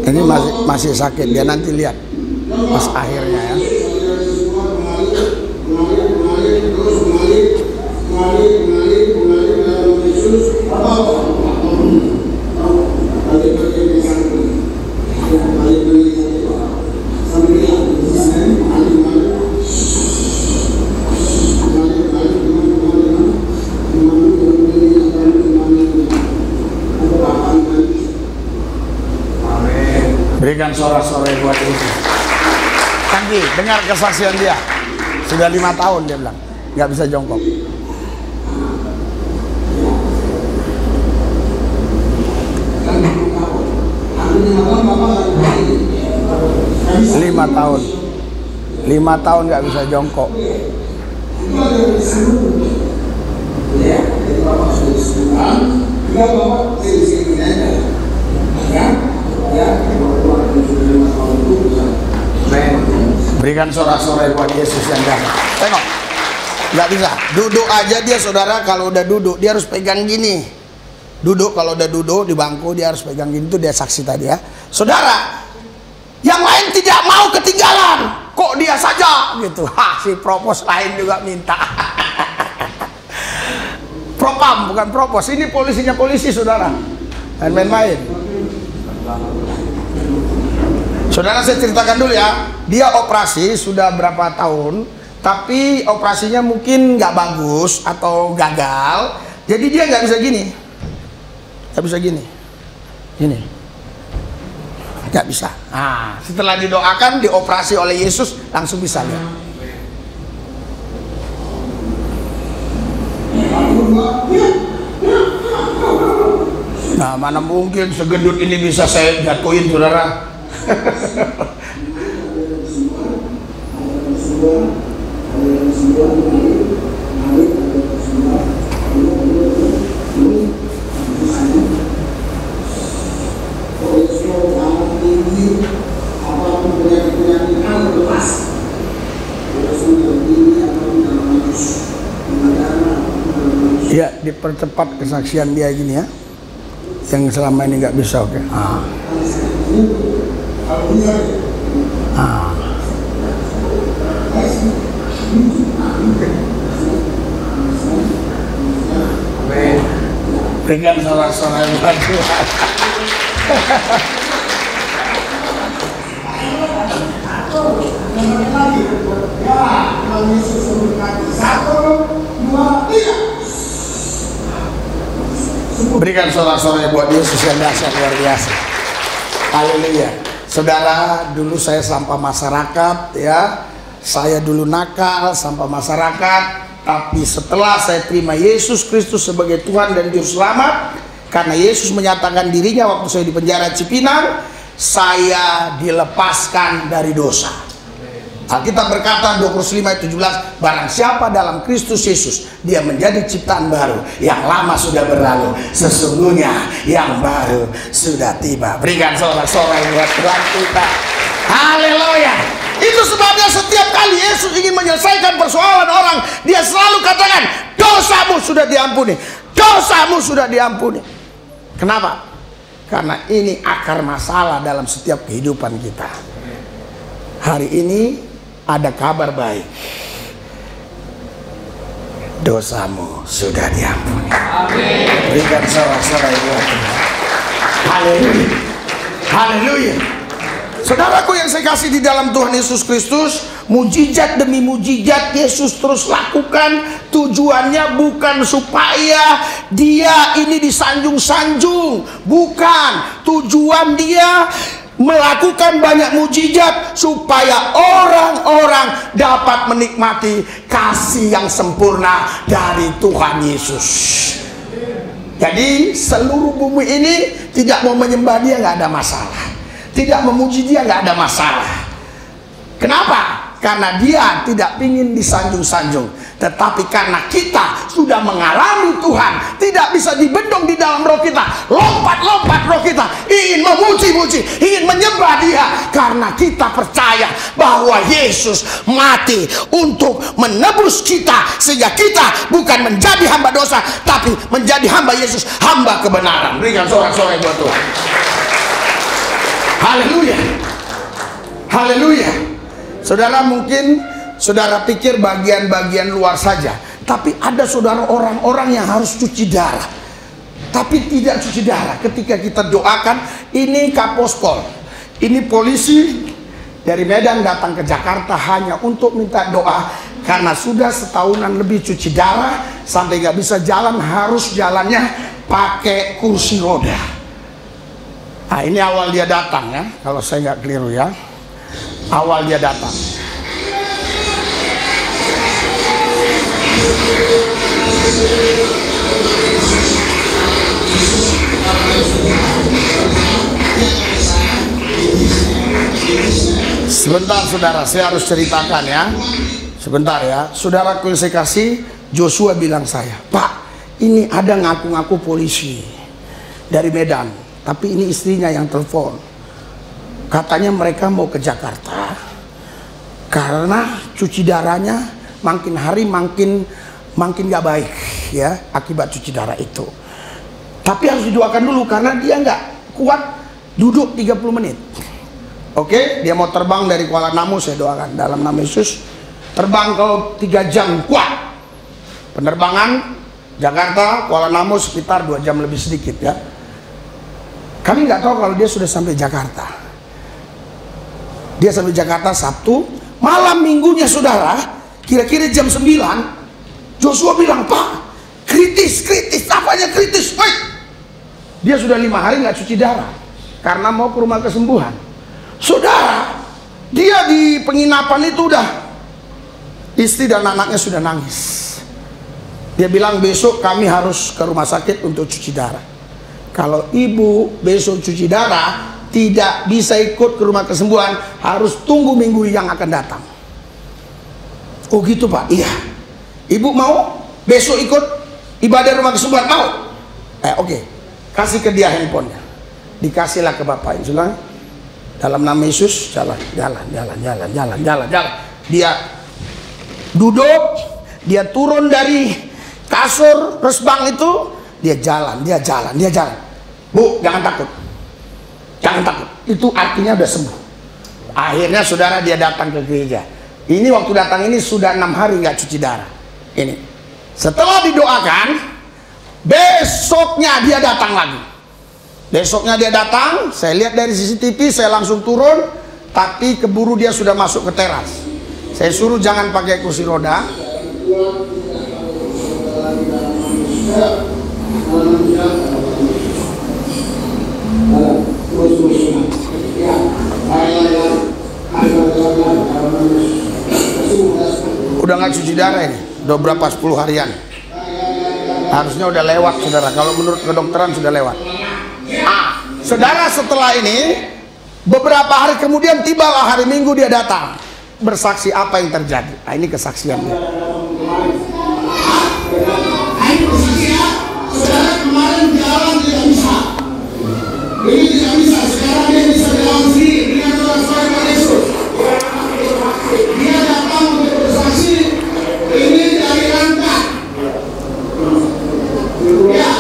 Ini masih sakit, dia nanti lihat pas akhirnya ya. Berikan sorak-sorai buat Yesus. Tangki, dengar kesaksian dia. Sudah 5 tahun dia bilang, nggak bisa jongkok. 5 tahun. 5 tahun nggak bisa jongkok. Berikan sorak-sorai buat Yesus yang jahat. Tengok, nggak bisa. Duduk aja dia saudara, kalau udah duduk dia harus pegang gini. Duduk, kalau udah duduk di bangku dia harus pegang gini. Itu dia saksi tadi ya. Saudara, yang lain tidak mau ketinggalan, kok dia saja gitu. Si propos lain juga minta. Propam bukan propos, ini polisinya polisi saudara. Dan main-main. Saudara, saya ceritakan dulu ya. Dia operasi sudah berapa tahun, tapi operasinya mungkin nggak bagus atau gagal, jadi dia nggak bisa gini, nggak bisa gini, nggak bisa. Nah, setelah didoakan, dioperasi oleh Yesus, langsung bisa lihat. Nah, mana mungkin segendut ini bisa saya jatuhin, saudara. Ya, dipercepat kesaksian dia gini ya, yang selama ini nggak bisa. Oke. Berikan sorak-sorai buat Tuhan. Berikan sorak-sorai buat Yesus yang dahsyat luar biasa. Haleluya. Saudara, dulu saya sampah masyarakat ya. Saya dulu nakal, sampah masyarakat. Tapi setelah saya terima Yesus Kristus sebagai Tuhan dan Juru Selamat, karena Yesus menyatakan dirinya waktu saya di penjara Cipinang, saya dilepaskan dari dosa. Alkitab berkata 25:17, barang siapa dalam Kristus Yesus, dia menjadi ciptaan baru, yang lama sudah berlalu, sesungguhnya yang baru sudah tiba. Berikan sorak-sorai buat Tuhan kita. Haleluya. Itu sebabnya setiap kali Yesus ingin menyelesaikan persoalan orang, dia selalu katakan, dosamu sudah diampuni, dosamu sudah diampuni. Kenapa? Karena ini akar masalah dalam setiap kehidupan kita. Hari ini ada kabar baik, dosamu sudah diampuni. Amin. Berikan sorak-sorai buat Tuhan. Haleluya. Haleluya. Saudaraku yang saya kasih di dalam Tuhan Yesus Kristus, mujizat demi mujizat Yesus terus lakukan. Tujuannya bukan supaya dia ini disanjung-sanjung, bukan. Tujuan dia melakukan banyak mujizat supaya orang-orang dapat menikmati kasih yang sempurna dari Tuhan Yesus. Jadi seluruh bumi ini tidak mau menyembah dia, nggak ada masalah. Tidak memuji dia, nggak ada masalah. Kenapa? Karena dia tidak ingin disanjung-sanjung. Tetapi karena kita sudah mengalami Tuhan, tidak bisa dibendung di dalam roh kita, lompat-lompat roh kita, ingin memuji-muji, ingin menyembah dia. Karena kita percaya bahwa Yesus mati untuk menebus kita, sehingga kita bukan menjadi hamba dosa, tapi menjadi hamba Yesus, hamba kebenaran. Berikan sorak-sorai buat Tuhan. Haleluya. Haleluya. Saudara, mungkin saudara pikir bagian-bagian luar saja, tapi ada saudara orang-orang yang harus cuci darah, tapi tidak cuci darah. Ketika kita doakan, ini Kapospol, ini polisi dari Medan datang ke Jakarta hanya untuk minta doa, karena sudah setahunan lebih cuci darah sampai nggak bisa jalan, harus jalannya pakai kursi roda. Nah, ini awal dia datang ya, kalau saya nggak keliru ya, awal dia datang. Sebentar saudara, saya harus ceritakan ya. Sebentar ya, saudaraku yang saya kasih, Joshua bilang saya, Pak, ini ada ngaku-ngaku polisi dari Medan. Tapi ini istrinya yang telepon. Katanya mereka mau ke Jakarta karena cuci darahnya makin hari makin gak baik ya, akibat cuci darah itu. Tapi harus didoakan dulu karena dia nggak kuat duduk 30 menit. Oke, dia mau terbang dari Kuala Namu, saya doakan dalam nama Yesus. Terbang kalau 3 jam kuat. Penerbangan Jakarta Kuala Namu sekitar 2 jam lebih sedikit ya. Kami nggak tahu kalau dia sudah sampai Jakarta. Dia sampai Jakarta Sabtu, malam minggunya saudara, Kira-kira jam 9 Joshua bilang, Pak, kritis, apanya kritis? Woi, dia sudah 5 hari nggak cuci darah karena mau ke rumah kesembuhan. Saudara, dia di penginapan itu udah, istri dan anaknya sudah nangis. Dia bilang, besok kami harus ke rumah sakit untuk cuci darah. Kalau ibu besok cuci darah tidak bisa ikut ke rumah kesembuhan, harus tunggu minggu yang akan datang. Oh gitu Pak? Iya. Ibu mau besok ikut ibadah rumah kesembuhan? Mau? Oke. Kasih ke dia handphonenya. Dikasihlah ke bapak Insulang. Dalam nama Yesus, jalan. Dia duduk, dia turun dari kasur resbang itu, dia jalan. Bu, jangan takut. Itu artinya udah sembuh. Akhirnya saudara, dia datang ke gereja. Ini waktu datang ini sudah 6 hari nggak cuci darah. Ini setelah didoakan, besoknya dia datang lagi. Saya lihat dari CCTV, saya langsung turun, tapi keburu dia sudah masuk ke teras. Saya suruh jangan pakai kursi roda. Udah nggak cuci darah ini, udah berapa 10 harian. Harusnya udah lewat saudara, kalau menurut kedokteran sudah lewat. Saudara, setelah ini beberapa hari kemudian tibalah hari Minggu, dia datang bersaksi apa yang terjadi. Ini kesaksiannya. Saudara, kemarin jalan tidak bisa. Ini tidak bisa, sekarang dia bisa jalan sendiri dengan transfer Yesus. Dia datang untuk bersaksi, ini dari Langkat. Ya,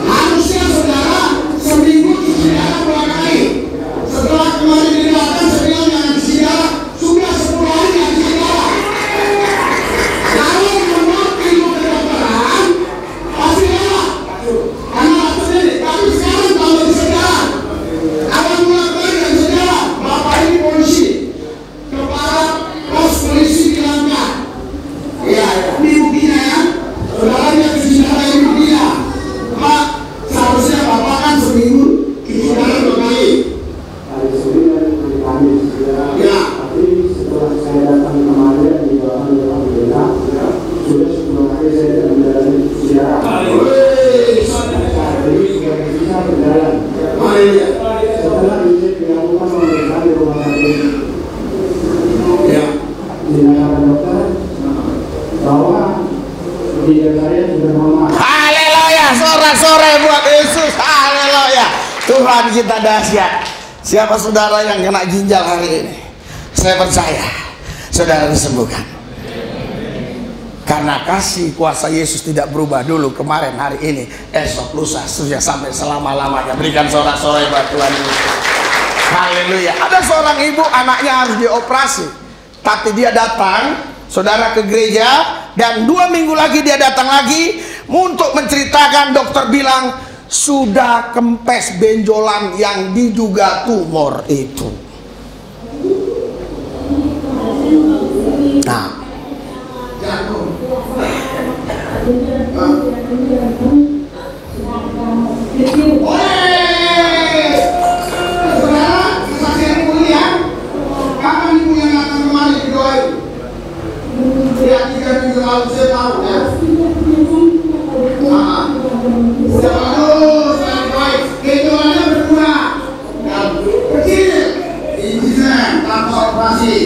harusnya saudara seminggu cuci darah 2 kali. Setelah kemarin dia datang, saya bilang jangan cuci darah. Sudah 10 hari tidak cuci darah. Kalau menurut ilmu kedokteran, pasti lewat. Karena atas ini, tapi sekarang kalau bisa jalan, awal mula kemarin yang bisa jalan, bapak ini polisi, kepala pos polisi di Langkat. Ya, ini buktinya ya. Saudara dia cuci darah ini buktinya. Pak, seharusnya bapak kan seminggu cuci darah 2 kali. Hari Senin dan hari Kamis. Ya. Tapi setelah saya datang kemarin di bawah berbeda, sudah 10 hari saya tidak menjalani cuci darah. Jadi sudah bisa berjalan. Setelah izin dilakukan pemeriksaan di rumah sakit, dinyatakan dokter bahwa ginjal saya sudah normal. Haleluya, sorak-sorai buat Yesus. Haleluya. Tuhan kita dahsyat. Siapa saudara yang kena ginjal hari ini? Saya percaya saudara disembuhkan. Karena kasih kuasa Yesus tidak berubah dulu, kemarin, hari ini, esok, lusa, sudah sampai selama-lamanya. Berikan sorak-sorai buat Tuhan Yesus. Haleluya. Ada seorang ibu, anaknya harus dioperasi, tapi dia datang, saudara, ke gereja, dan 2 minggu lagi dia datang lagi untuk menceritakan, dokter bilang sudah kempes benjolan yang diduga tumor itu. Nah, kapan ibu yang datang kemari didoain? Ya, 3 minggu lalu saya tahu ya. Aduh, saya baik. Kejualannya berkurang. Dan kecil. Izinnya tanpa operasi.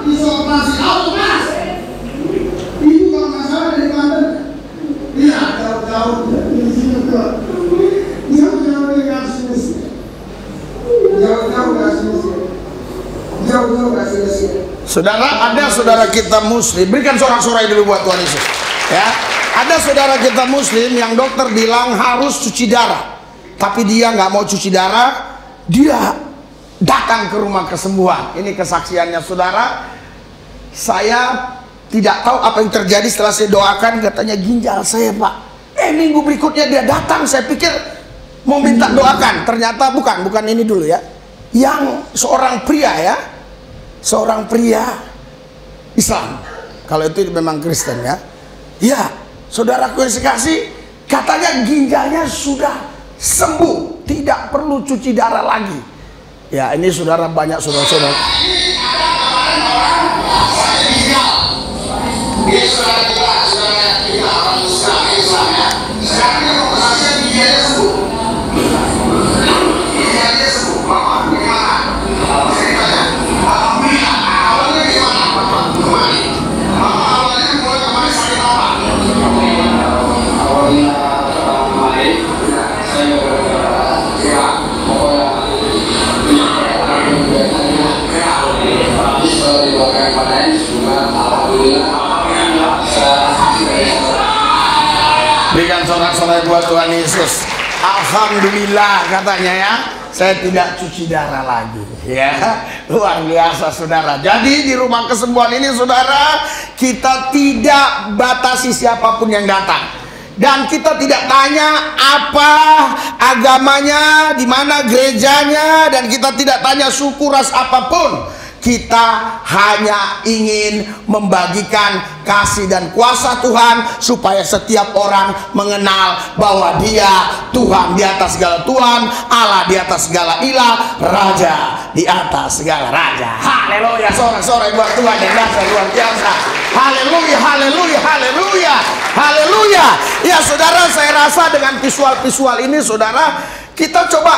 Bisa operasi, lepas. Ibu kalau nggak salah dari Banten. Iya, jauh-jauh. Jauh-jauh dari kasus. Jauh-jauh dari kasus. Jauh-jauh dari kasus. saudara, ada saudara kita muslim, berikan sorak-sorai dulu buat Tuhan Yesus. Ya, ada saudara kita muslim yang dokter bilang harus cuci darah, tapi dia nggak mau cuci darah, dia datang ke rumah kesembuhan. Ini kesaksiannya saudara. Saya tidak tahu apa yang terjadi setelah saya doakan, katanya ginjal saya Pak. Minggu berikutnya dia datang, saya pikir mau minta doakan, ternyata bukan ini dulu ya. Yang seorang pria ya, seorang pria Islam. Kalau itu memang Kristen ya. Ya, saudaraku yang sekasih, katanya ginjalnya sudah sembuh, tidak perlu cuci darah lagi. Ya, ini saudara, banyak saudara-saudara. Berikan sorak-sorai buat Tuhan Yesus. Alhamdulillah katanya ya, saya tidak cuci darah lagi ya. Luar biasa saudara. Jadi di rumah kesembuhan ini saudara, kita tidak batasi siapapun yang datang. Dan kita tidak tanya apa agamanya, di mana gerejanya, dan kita tidak tanya suku ras apapun. Kita hanya ingin membagikan kasih dan kuasa Tuhan supaya setiap orang mengenal bahwa Dia Tuhan di atas segala Tuhan, Allah di atas segala ilah, Raja di atas segala raja. Haleluya, sorak-sorai buat Tuhan yang dasar luar biasa. Haleluya, haleluya, haleluya, haleluya. Ya saudara, saya rasa dengan visual-visual ini saudara, kita coba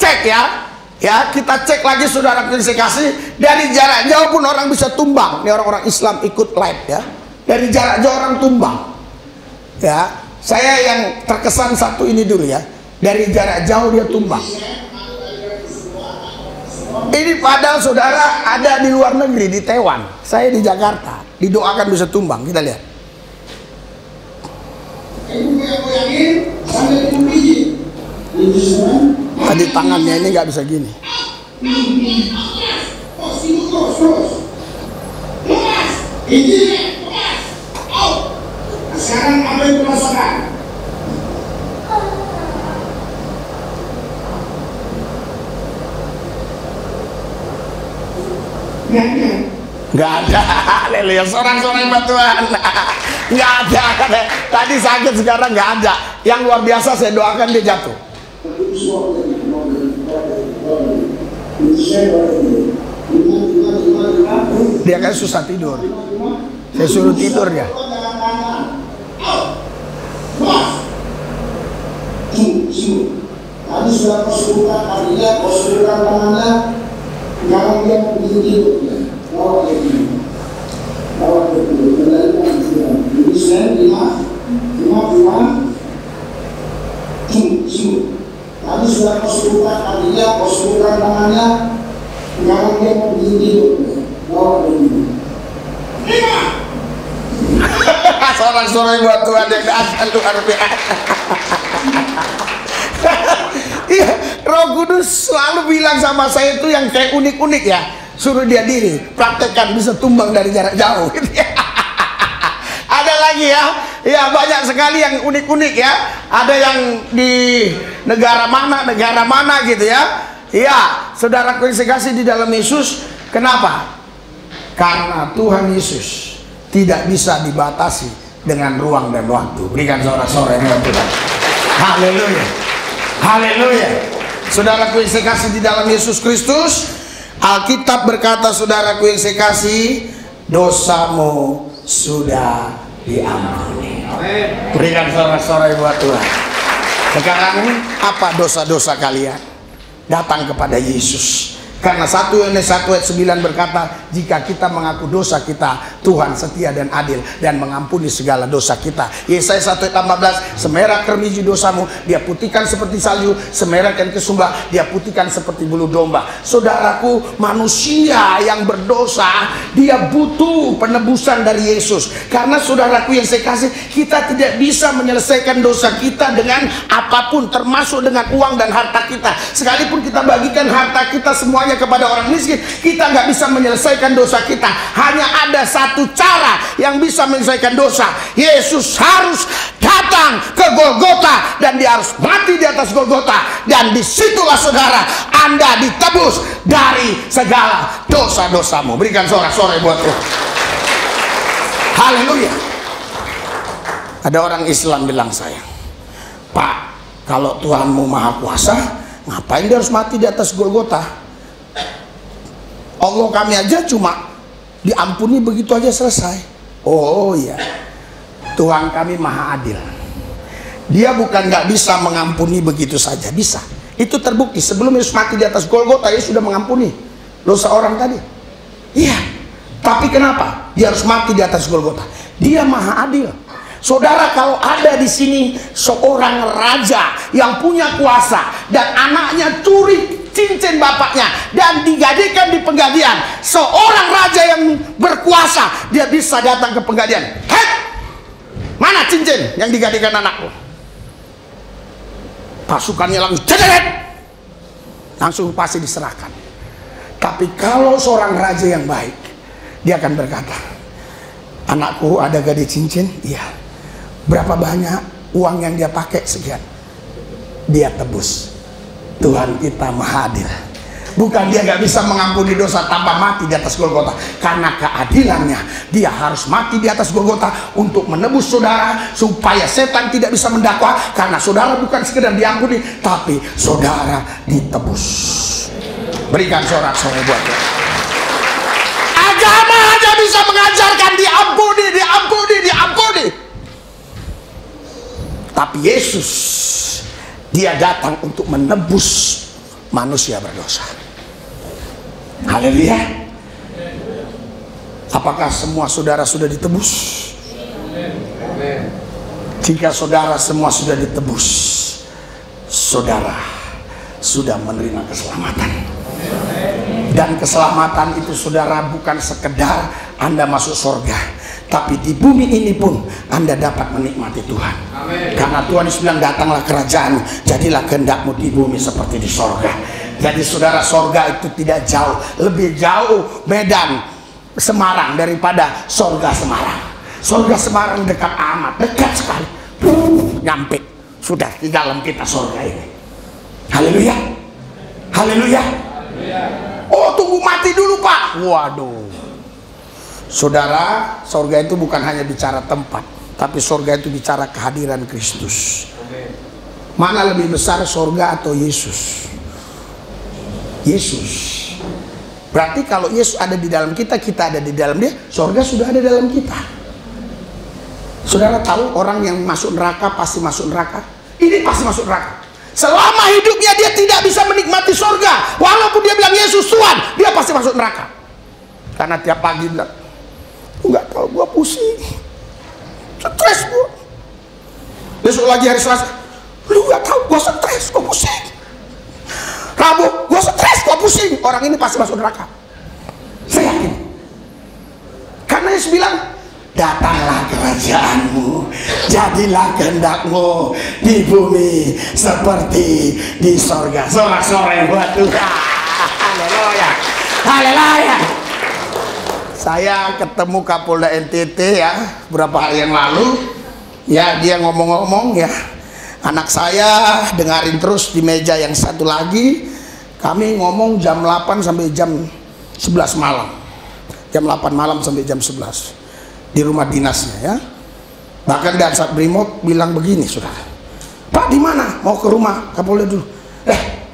cek ya. Ya, kita cek lagi saudara yang saya kasih, dari jarak jauh pun orang bisa tumbang. Ini orang-orang Islam ikut live ya. Dari jarak jauh orang tumbang. Ya, saya yang terkesan satu ini dulu ya. Dari jarak jauh dia tumbang. Ini padahal saudara ada di luar negeri, di Taiwan. Saya di Jakarta, didoakan bisa tumbang. Kita lihat. Tadi tangannya ini nggak bisa gini. Sekarang apa yang merasakan? Nggak ada. Haleluya, sorak-sorai buat Tuhan. Nggak ada. Tadi sakit, sekarang nggak ada. Yang luar biasa saya doakan dia jatuh. Dia kayak susah tidur. Saya suruh tidur ya. Tadi sudah kesulitan, artinya kesulitan tangannya, jangan dia tidur. Bawa dia tidur. Bawa dia tidur. Kendalikan tidur. Jadi saya 5 Tadi sudah kesulitan, artinya kesulitan tangannya, jangan dia tidur. Bawa dia tidur. 5. Sorak-sorai buat Tuhan yang dasar luar biasa. Iya, Roh Kudus selalu bilang sama saya itu yang kayak unik-unik ya. Suruh dia diri, praktekkan bisa tumbang dari jarak jauh. Ada lagi ya, ya banyak sekali yang unik-unik ya. Ada yang di negara mana gitu ya. Ya, saudaraku yang saya kasih di dalam Yesus. Kenapa? Karena Tuhan Yesus tidak bisa dibatasi dengan ruang dan waktu. Berikan sorak-sorai buat Tuhan. Haleluya. Haleluya. Saudaraku yang saya kasih di dalam Yesus Kristus, Alkitab berkata saudaraku yang saya kasih, dosamu sudah diampuni. Berikan sorak-sorai buat Tuhan. Sekarang apa dosa-dosa kalian? Datang kepada Yesus. Karena 1 Yohanes 1 ayat 9 berkata, jika kita mengaku dosa kita, Tuhan setia dan adil dan mengampuni segala dosa kita. Yesaya 1 ayat 14, semerah kermiji dosamu, dia putihkan seperti salju, semerah dan kesumbah, dia putihkan seperti bulu domba. Saudaraku, manusia yang berdosa, dia butuh penebusan dari Yesus. Karena saudaraku yang saya kasih, kita tidak bisa menyelesaikan dosa kita dengan apapun, termasuk dengan uang dan harta kita. Sekalipun kita bagikan harta kita semuanya kepada orang miskin, kita nggak bisa menyelesaikan dosa kita. Hanya ada satu cara yang bisa menyelesaikan dosa. Yesus harus datang ke Golgota dan dia harus mati di atas Golgota, dan disitulah saudara Anda ditebus dari segala dosa-dosamu. Berikan sorak-sorai buat Tuhan. Haleluya. Ada orang Islam bilang saya, Pak, kalau Tuhanmu maha kuasa, ngapain dia harus mati di atas Golgota? Allah kami aja cuma diampuni begitu aja selesai. Oh iya, Tuhan kami maha adil. Dia bukan nggak bisa mengampuni begitu saja, bisa. Itu terbukti sebelum Yesus mati di atas Golgota, Yesus sudah mengampuni dosa orang tadi. Iya, tapi kenapa dia harus mati di atas Golgota? Dia maha adil. Saudara, kalau ada di sini seorang raja yang punya kuasa dan anaknya curi cincin bapaknya dan digadekan di penggadian, seorang raja yang berkuasa, dia bisa datang ke penggadian. Hei, mana cincin yang digadekan anakku? Pasukannya langsung cederet, langsung pasti diserahkan. Tapi kalau seorang raja yang baik, dia akan berkata, anakku ada gade cincin? Iya. Berapa banyak uang yang dia pakai? Sekian. Dia tebus. Tuhan kita maha adil. Bukan dia gak bisa mengampuni dosa tanpa mati di atas Golgota. Karena keadilannya, dia harus mati di atas Golgota untuk menebus saudara, supaya setan tidak bisa mendakwa. Karena saudara bukan sekedar diampuni, tapi saudara ditebus. Berikan sorak-sorai buat dia. Agama hanya bisa mengajarkan diampuni, diampuni, diampuni. Tapi Yesus, dia datang untuk menebus manusia berdosa. Haleluya. Apakah semua saudara sudah ditebus? Jika saudara semua sudah ditebus, saudara sudah menerima keselamatan. Dan keselamatan itu saudara bukan sekedar Anda masuk surga, tapi di bumi ini pun Anda dapat menikmati Tuhan. Karena Tuhan bilang, datanglah kerajaan, jadilah kehendakmu di bumi seperti di sorga. Jadi saudara, sorga itu tidak jauh, lebih jauh Medan Semarang daripada sorga Semarang. Sorga Semarang dekat amat, dekat sekali. Nyampe, sudah di dalam kita sorga ini. Haleluya, haleluya. Oh, tunggu mati dulu Pak. Waduh. Saudara, sorga itu bukan hanya bicara tempat, tapi sorga itu bicara kehadiran Kristus. Mana lebih besar, sorga atau Yesus? Yesus. Berarti kalau Yesus ada di dalam kita, kita ada di dalam dia, sorga sudah ada dalam kita. Saudara tahu orang yang masuk neraka pasti masuk neraka? Ini pasti masuk neraka. Selama hidupnya dia tidak bisa menikmati sorga, walaupun dia bilang Yesus Tuhan, dia pasti masuk neraka. Karena tiap pagi bilang, nggak tahu, gua pusing, stres gua. Besok lagi hari Selasa, lu nggak tahu, gua stres, gua pusing. Rabu, gua stres, gua pusing. Orang ini pasti masuk neraka. Saya yakin. Karena Yesus bilang, datanglah kerajaanmu, jadilah kehendakmu di bumi seperti di sorga. Sorak-sorai buat Tuhan. Haleluya, haleluya. Saya ketemu Kapolda NTT ya beberapa hari yang lalu. Ya, dia ngomong-ngomong ya, anak saya dengarin terus di meja yang satu lagi. Kami ngomong jam 8 sampai jam 11 malam. Jam 8 malam sampai jam 11 di rumah dinasnya ya. Bahkan Dansat Brimob bilang begini, saudara, Pak di mana? Mau ke rumah Kapolda dulu.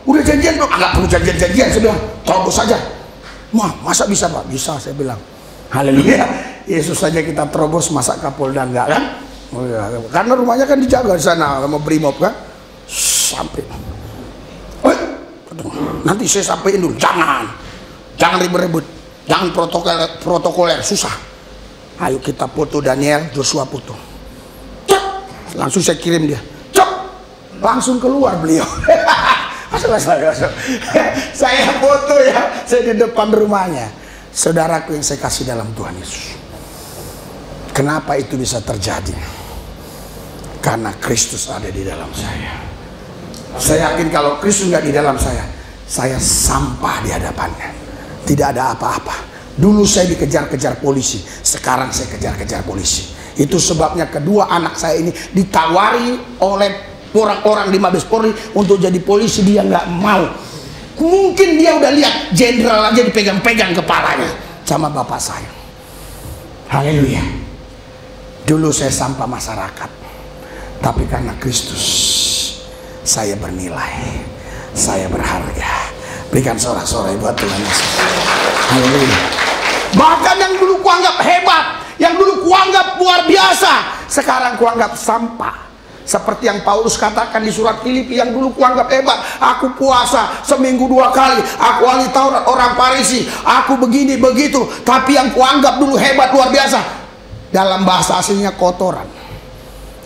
Udah janjian dong? Nggak perlu janjian-janjian, sudah terobos saja. Wah, masa bisa Pak? Bisa, saya bilang. Haleluya. Yesus saja kita terobos, masa Kapolda enggak kan? Oh ya, karena rumahnya kan dijaga di sana sama Brimob kan. Sampai. Nanti saya sampaikan dulu. Jangan ribet-ribet, jangan protokoler, susah. Ayo kita foto Daniel, Joshua foto. Cep, langsung saya kirim dia. Cep, langsung keluar beliau. Saya foto ya, saya di depan rumahnya. Saudaraku yang saya kasih dalam Tuhan Yesus. Kenapa itu bisa terjadi? Karena Kristus ada di dalam saya. Saya yakin kalau Kristus nggak di dalam saya sampah di hadapannya. Tidak ada apa-apa. Dulu saya dikejar-kejar polisi, sekarang saya kejar-kejar polisi. Itu sebabnya kedua anak saya ini ditawari oleh orang-orang di Mabes Polri untuk jadi polisi, dia nggak mau. Mungkin dia udah lihat jenderal aja dipegang-pegang kepalanya sama bapak saya. Haleluya. Dulu saya sampah masyarakat, tapi karena Kristus saya bernilai, saya berharga. Berikan sorak-sorai buat Tuhan Yesus. Haleluya. Bahkan yang dulu kuanggap hebat, yang dulu kuanggap luar biasa, sekarang kuanggap sampah. Seperti yang Paulus katakan di surat Filipi, yang dulu kuanggap hebat, aku puasa seminggu 2 kali, aku ahli Taurat, orang Farisi, aku begini begitu, tapi yang kuanggap dulu hebat luar biasa, dalam bahasa aslinya kotoran,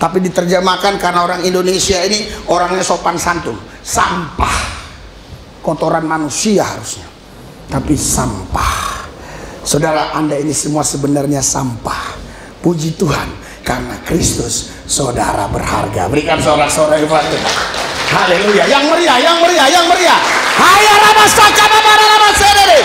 tapi diterjemahkan karena orang Indonesia ini orangnya sopan santun, sampah. Kotoran manusia harusnya, tapi sampah. Saudara, Anda ini semua sebenarnya sampah. Puji Tuhan, karena Kristus saudara berharga. Berikan sorak-sorai buat Tuhan. Haleluya. Yang meriah, yang meriah, yang meriah. Hayya rabasaka babara rabasere.